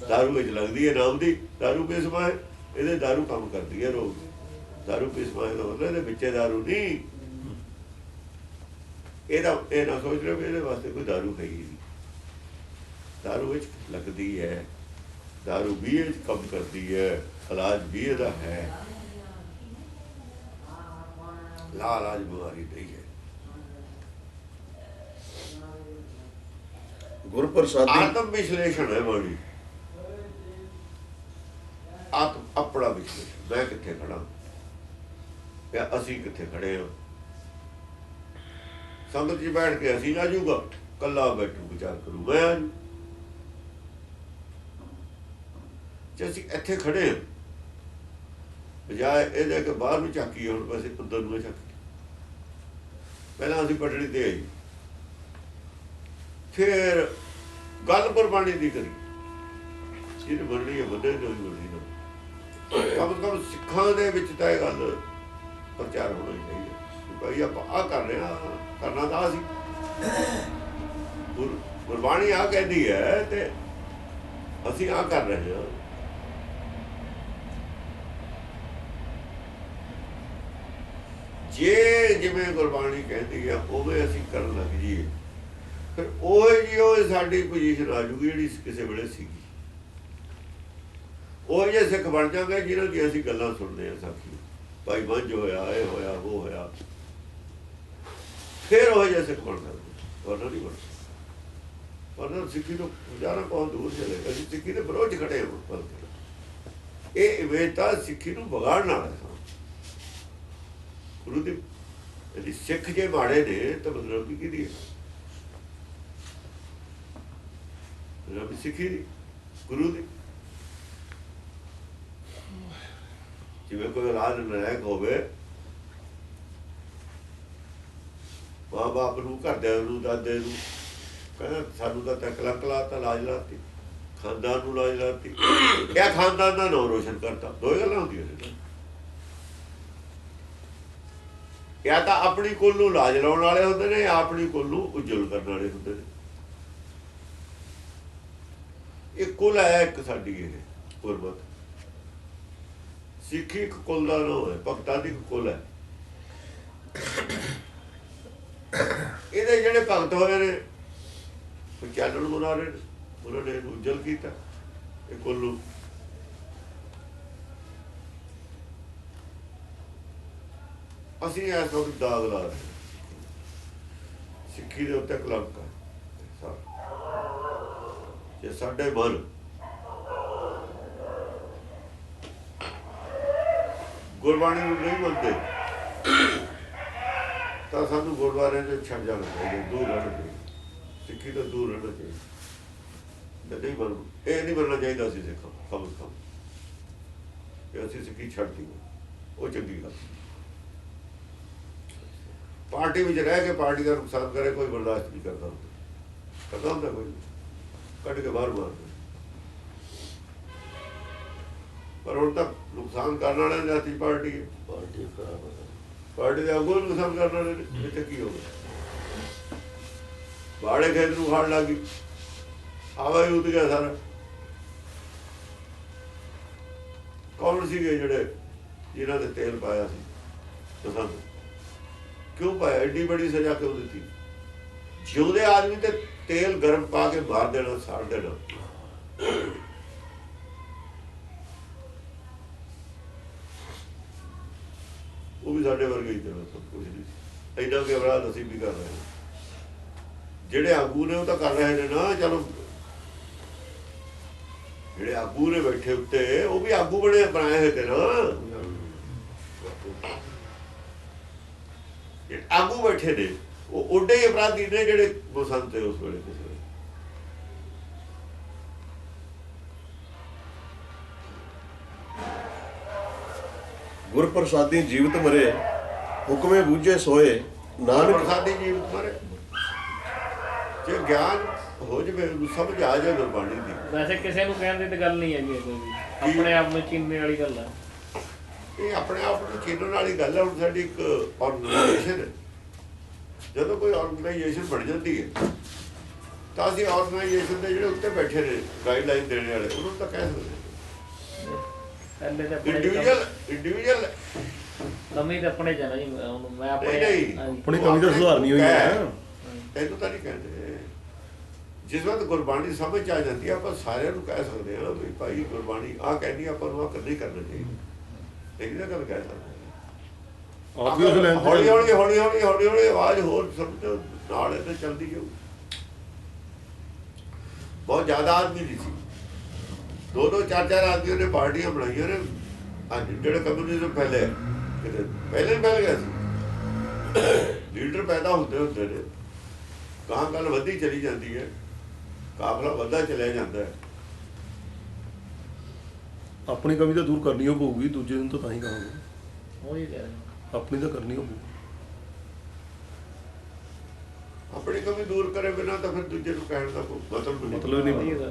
ਦਾਰੂ ਵਿੱਚ ਲੱਗਦੀ ਹੈ ਨਾਮ ਦੀ। ਦਾਰੂ ਪੀਸਮਾ ਹੈ, ਇਹਦੇ ਦਾਰੂ ਕੰਮ ਕਰਦੀ ਹੈ ਰੋਗ। ਦਾਰੂ ਪੀਸਮਾ ਦਾ ਮਤਲਬ ਇਹਦੇ ਵਿੱਚੇ ਦਾਰੂ ਨਹੀਂ। ਇਹਦਾ ਇਹ ਨਾ ਸੋਚ ਲਓ ਵੀ ਇਹਦੇ ਵਾਸਤੇ ਕੋਈ ਦਾਰੂ ਹੈ ਹੀ ਨਹੀਂ। ਦਾਰੂ ਵਿੱਚ ਲੱਗਦੀ ਹੈ, ਦਾਰੂ ਵੀ ਇਹ ਕੰਮ ਕਰਦੀ ਹੈ, ਇਲਾਜ ਵੀ ਇਹਦਾ ਹੈ। ਲਾਜ ਬਿਮਾਰੀ ਨਹੀਂ ਹੈ। ਗੁਰਪ੍ਰਸਾਦੀ ਆਤਮ ਵਿਸ਼ਲੇਸ਼ਣ ਹੈ ਬਾਣੀ। ਆਪਣਾ ਵਿਸ਼ਲੇਸ਼ਣ, ਮੈਂ ਕਿੱਥੇ ਖੜਾ ਜਾਂ ਅਸੀਂ ਕਿੱਥੇ ਖੜੇ ਹਾਂ। ਸੰਗਤ 'ਚ ਬੈਠ ਕੇ ਅਸੀਂ ਨਾ ਜੂਗਾ, ਕੱਲਾ ਬੈਠੂ ਵਿਚਾਰ ਕਰੂ ਮੈਂ ਆ ਜੂ। ਜੇ ਅਸੀਂ ਇੱਥੇ ਖੜੇ ਹਾਂ, ਬਜਾਏ ਇਹਦੇ ਕਿ ਬਾਹਰ ਨੂੰ ਝਾਕੀਏ, ਹੁਣ ਵੈਸੇ ਅੰਦਰ ਨੂੰ ਝਾਕੀ। ਪਹਿਲਾਂ ਅਸੀਂ ਪਟੜੀ ਤੇ ਆਈ, ਫਿਰ ਗੱਲ ਗੁਰਬਾਣੀ ਦੀ ਕਰੀ। ਜਿਹਨੇ ਮੰਨਣੀ ਹੈ ਬੰਦੇ ਨੂੰ ਮੰਨਣੀ ਨਾ। ਕਮ ਸੇ ਕਮ ਸਿੱਖਾਂ ਦੇ ਵਿੱਚ ਤਾਂ ਇਹ ਗੱਲ ਪ੍ਰਚਾਰ ਹੋਣਾ ਹੀ ਚਾਹੀਦਾ। ਭਾਈ ਆਪਾਂ ਆਹ ਕਰ ਰਹੇ ਹਾਂ, ਕਰਨਾ ਤਾਂ ਅਸੀਂ। ਗੁਰਬਾਣੀ ਆਹ ਕਹਿੰਦੀ ਹੈ ਤੇ ਅਸੀਂ ਆਹ ਕਰ ਰਹੇ ਹਾਂ। ਜੇ ਜਿਵੇਂ ਗੁਰਬਾਣੀ ਕਹਿੰਦੀ ਹੈ ਉਵੇਂ ਅਸੀਂ ਕਰਨ ਲੱਗ ਜਾਈਏ, ਫਿਰ ਉਹ ਜੀ ਉਹ ਸਾਡੀ ਪੋਜੀਸ਼ਨ ਆ ਜੂਗੀ ਜਿਹੜੀ ਕਿਸੇ ਵੇਲੇ ਸੀਗੀ। ਉਹ ਜੇ ਸਿੱਖ ਬਣ ਜਾਂਗੇ ਜਿਹਨਾਂ ਦੀ ਅਸੀਂ ਗੱਲਾਂ ਸੁਣਦੇ ਹਾਂ, ਸਾਖੀ ਭਾਈ ਮੰਝ ਹੋਇਆ, ਇਹ ਹੋਇਆ, ਉਹ ਹੋਇਆ, ਫਿਰ ਉਹ ਜੇ ਸਿੱਖ ਬਣ ਸਕਦੇ। ਵਰਨਾ ਨਹੀਂ ਬਣ ਸਕਦਾ। ਵਰਨਾ ਸਿੱਖੀ ਤੋਂ ਗੁਜ਼ਾਰਾ ਬਹੁਤ ਦੂਰ ਚਲੇ। ਅਸੀਂ ਸਿੱਖੀ ਦੇ ਵਿਰੋਧ 'ਚ ਖੜੇ ਹਾਂ। ਬਲਕਿ ਇਹ ਇਵੇਤਾ ਸਿੱਖੀ ਨੂੰ ਵਿਗਾੜਨ ਵਾਲਾ ਹੈ। ਗੁਰੂ ਦੀ ਯਾਨੀ ਸਿੱਖ ਜੇ ਮਾੜੇ ਨੇ ਤਾਂ ਬਦਨਾਮੀ ਕਿਹਦੀ ਹੈ? ਬਦਨਾਮੀ ਸਿੱਖੀ ਦੀ, ਗੁਰੂ ਦੀ। ਜਿਵੇਂ ਕੋਈ ਔਲਾਦ ਨਲਾਇਕ ਹੋਵੇ, ਮਾਂ ਬਾਪ ਨੂੰ, ਘਰਦਿਆਂ ਨੂੰ, ਦਾਦੇ ਨੂੰ ਕਹਿੰਦਾ ਸਾਨੂੰ ਤਾਂ ਕਲੰਕ ਲਾਤਾ, ਲਾਜ ਲਾਤੀ, ਖਾਨਦਾਨ ਨੂੰ ਲਾਜ ਲਾਤੀ, ਕਿਆ ਖਾਨਦਾਨ ਦਾ ਨਾਮ ਰੋਸ਼ਨ ਕਰਤਾ। ਦੋ ਹੀ ਗੱਲਾਂ ਹੁੰਦੀਆਂ ਨੇ। ਜਾਂ ਤਾਂ ਆਪਣੀ ਕੁੱਲ ਨੂੰ ਲਾਜ ਲਾਉਣ ਵਾਲੇ ਹੁੰਦੇ ਨੇ, ਜਾਂ ਆਪਣੀ ਕੁੱਲ ਨੂੰ ਉਜਲ ਕਰਨ ਵਾਲੇ ਹੁੰਦੇ ਨੇ। ਇਹ ਕੁੱਲ ਹੈ ਇੱਕ ਸਾਡੀ, ਇਹ ਗੁਰਮਤਿ ਸਿੱਖੀ ਇੱਕ ਕੁੱਲ ਦਾ ਨਾਮ ਹੈ, ਭਗਤਾਂ ਦੀ ਇੱਕ ਕੁੱਲ ਹੈ। ਇਹਦੇ ਜਿਹੜੇ ਭਗਤ ਹੋਏ ਨੇ ਉਹ ਚਾਨਣ ਬਣਾ ਰਹੇ ਨੇ, ਉਹਨਾਂ ਨੇ ਇਹਨੂੰ ਉਜਲ ਕੀਤਾ ਇਹ ਕੁੱਲ ਨੂੰ। ਅਸੀਂ ਇਸ ਵਕਤ ਦਾਗ ਲਾ ਰਹੇ ਸਿੱਖੀ ਦੇ ਉੱਤੇ ਕਲੰਕ ਹੈ। ਜੇ ਸਾਡੇ ਮਨ ਗੁਰਬਾਣੀ ਨੂੰ ਨਹੀਂ ਮੰਨਦੇ ਤਾਂ ਸਾਨੂੰ ਗੁਰਦੁਆਰਿਆਂ ਤੋਂ ਛੱਡ ਜਾਣਾ ਚਾਹੀਦਾ, ਦੂਰ ਰਹਿਣਾ ਚਾਹੀਦਾ, ਸਿੱਖੀ ਤੋਂ ਦੂਰ ਰਹਿਣਾ ਚਾਹੀਦਾ। ਨਹੀਂ ਮੰਨ, ਇਹ ਨਹੀਂ ਮੰਨਣਾ ਚਾਹੀਦਾ ਅਸੀਂ ਸਿੱਖਾਂ ਕਮ ਸੇ ਕਮ ਕਿ ਅਸੀਂ ਸਿੱਖੀ ਛੱਡਦੀ, ਉਹ ਚੰਗੀ ਗੱਲ। ਪਾਰਟੀ ਵਿੱਚ ਰਹਿ ਕੇ ਪਾਰਟੀ ਦਾ ਨੁਕਸਾਨ ਕਰੇ ਕੋਈ ਬਰਦਾਸ਼ਤ ਨਹੀਂ ਕਰਦਾ ਹੁੰਦਾ ਕੋਈ, ਕੱਢ ਕੇ ਬਾਹਰ ਮਾਰਦਾ। ਪਰ ਹੁਣ ਤੱਕ ਨੁਕਸਾਨ ਕਰਨ ਵਾਲੇ ਜਾਤੀ ਪਾਰਟੀ ਹੈ, ਪਾਰਟੀ ਦੇ ਅੱਗੋਂ ਨੁਕਸਾਨ ਕਰਨ ਵਾਲੇ ਨੇ। ਇੱਥੇ ਕੀ ਹੋ ਗਿਆ? ਬਾੜੇ ਖੇਤ ਨੂੰ ਖਾਣ ਲੱਗ ਗਈ, ਆਵਾਜ਼ ਉੱਡ ਗਿਆ ਸਾਰਾ। ਕੌਣ ਸੀਗੇ ਜਿਹੜੇ ਜਿਨ੍ਹਾਂ ਦੇ ਤੇਲ ਪਾਇਆ ਸੀ? ਪਸੰਦ ਕਿਉਂ ਪਾਇਆ? ਐਡੀ ਬੜੀ ਸਜ਼ਾ ਕਿਉਂ ਦਿੱਤੀ? ਜਿਉਂਦੇ ਆਦਮੀ ਤੇ ਤੇਲ ਗਰਮ ਪਾ ਕੇ ਮਾਰ ਦੇਣਾ, ਸਾੜ ਦੇਣਾ। ਉਹ ਵੀ ਸਾਡੇ ਵਰਗੇ ਹੀ ਕਰੋ, ਸਭ ਕੁਝ ਨਹੀਂ। ਇੰਨਾ ਕਿ ਅਪਰਾਧ ਅਸੀਂ ਵੀ ਕਰ ਰਹੇ ਹਾਂ। ਜਿਹੜੇ ਆਗੂ ਨੇ ਉਹ ਤਾਂ ਕਰ ਰਹੇ ਨੇ ਨਾ। ਚਲੋ ਜਿਹੜੇ ਆਗੂ ਨੇ ਬੈਠੇ ਉੱਤੇ, ਉਹ ਵੀ ਆਗੂ ਬਣਾਏ ਹੋਏ ਤੇ ਨਾ। ਆਗੂ ਬੈਠੇ ਨੇ ਉਹ ਓਡੇ ਹੀ ਅਪਰਾਧੀ ਨੇ ਜਿਹੜੇ ਬਸੰਤ ਤੇ ਉਸ ਵੇਲੇ ਕਿਸੇ ਗੁਰ ਪ੍ਰਸਾਦੀ ਜੀਵਤ ਮਰੇ, ਹੁਕਮੇ ਬੂਝੇ ਸੋਏ, ਨਾਨਕ ਪ੍ਰਸਾਦੀ ਜੀਵਤ ਮਰੇ। ਜੇ ਗਿਆਨ ਹੋ ਜਾਵੇ, ਸਮਝ ਆ ਜਾਏ ਗੁਰਬਾਣੀ ਦੀ। ਵੈਸੇ ਕਿਸੇ ਨੂੰ ਕਹਿਣ ਦੀ ਤਾਂ ਗੱਲ ਨਹੀਂ ਹੈਗੀ ਕੋਈ ਵੀ, ਆਪਣੇ ਆਪ ਨੂੰ ਚੀਨਣ ਵਾਲੀ ਗੱਲ ਹੈ। ਇਹ ਆਪਣੇ ਆਪ ਨੂੰ ਚੀਨਣ ਵਾਲੀ ਗੱਲ ਹੈ। ਹੁਣ ਸਾਡੀ ਇੱਕ ਆਰਗੇਨਾਈਜੇਸ਼ਨ ਹੈ, ਜਦੋਂ ਕੋਈ ਆਰਗੇਨਾਈਜੇਸ਼ਨ ਬਣ ਜਾਂਦੀ ਹੈ ਤਾਂ ਅਸੀਂ ਆਰਗੇਨਾਈਜੇਸ਼ਨ ਦੇ ਜਿਹੜੇ ਉੱਤੇ ਬੈਠੇ ਨੇ ਗਾਈਡਲਾਈਨ ਦੇਣ ਵਾਲੇ, ਉਹਨਾਂ ਨੂੰ ਤਾਂ ਕਹਿ ਸਕਦੇ ਇੰਡੀਵਿਜੂਅਲ ਕਮੀ ਤਾਂ ਆਪਣੇ ਜਾਣਾ ਜੀ। ਮੈਂ ਆਪਣੇ ਆਪਣੀ ਕਮੀ ਤਾਂ ਸੁਧਾਰਨੀ ਹੋਈ ਹੈ। ਤੈਨੂੰ ਤਾਂ ਨਹੀਂ ਕਹਿੰਦੇ। ਜਿਸ ਵਕਤ ਗੁਰਬਾਣੀ ਸਮਝ ਆ ਜਾਂਦੀ ਹੈ, ਆਪਾਂ ਸਾਰਿਆਂ ਨੂੰ ਕਹਿ ਸਕਦੇ ਹਾਂ ਵੀ ਭਾਈ ਗੁਰਬਾਣੀ ਆਹ ਕਹਿੰਦੀ, ਆਪਾਂ ਨੂੰ ਆਹ ਨਹੀਂ ਕਰਨਾ ਚਾਹੀਦਾ। ਇਹ ਗੱਲ ਕਹਿ ਸਕਦੇ ਹੌਲੀ ਹੌਲੀ ਆਵਾਜ਼ ਹੋਰ ਸਮਝੋ ਨਾਲ ਇਹਦੇ ਚੱਲਦੀ ਜਾਊ। ਬਹੁਤ ਜ਼ਿਆਦਾ ਆਦਮੀ ਨਹੀਂ ਸੀ, 2-2 4-4 ਆਦਮੀਆਂ ਨੇ ਪਾਰਟੀਆਂ ਬਣਾਈਆਂ ਨੇ। ਅੱਜ ਜਿਹੜੇ ਕਮਿਊਨਿਜ਼ਮ ਪਹਿਲੇ ਹੀ ਫੈਲ ਗਿਆ ਸੀ। ਲੀਡਰ ਪੈਦਾ ਹੁੰਦੇ ਨੇ, ਗਾਂ ਗੱਲ ਵੱਧਦੀ ਚਲੀ ਜਾਂਦੀ ਹੈ, ਕਾਫਲਾ ਵੱਧਦਾ ਚਲਿਆ ਜਾਂਦਾ ਹੈ। ਆਪਣੀ ਕਮੀ ਤਾਂ ਦੂਰ ਕਰਨੀ ਪਊਗੀ, ਦੂਜੇ ਨੂੰ ਤਾਂ ਹੀ ਕਹਾਂਗੇ। ਉਹੀ ਕਹਿ ਰਹੇ ਆਪਣੀ ਤਾਂ ਕਰਨੀ ਹੋਊਗੀ। ਆਪਣੀ ਕਮੀ ਦੂਰ ਕਰੇ ਬਿਨਾਂ ਤਾਂ ਫਿਰ ਦੂਜੇ ਨੂੰ ਕਹਿਣ ਦਾ ਕੋਈ ਮਤਲਬ ਨਹੀਂ ਬਣਦਾ।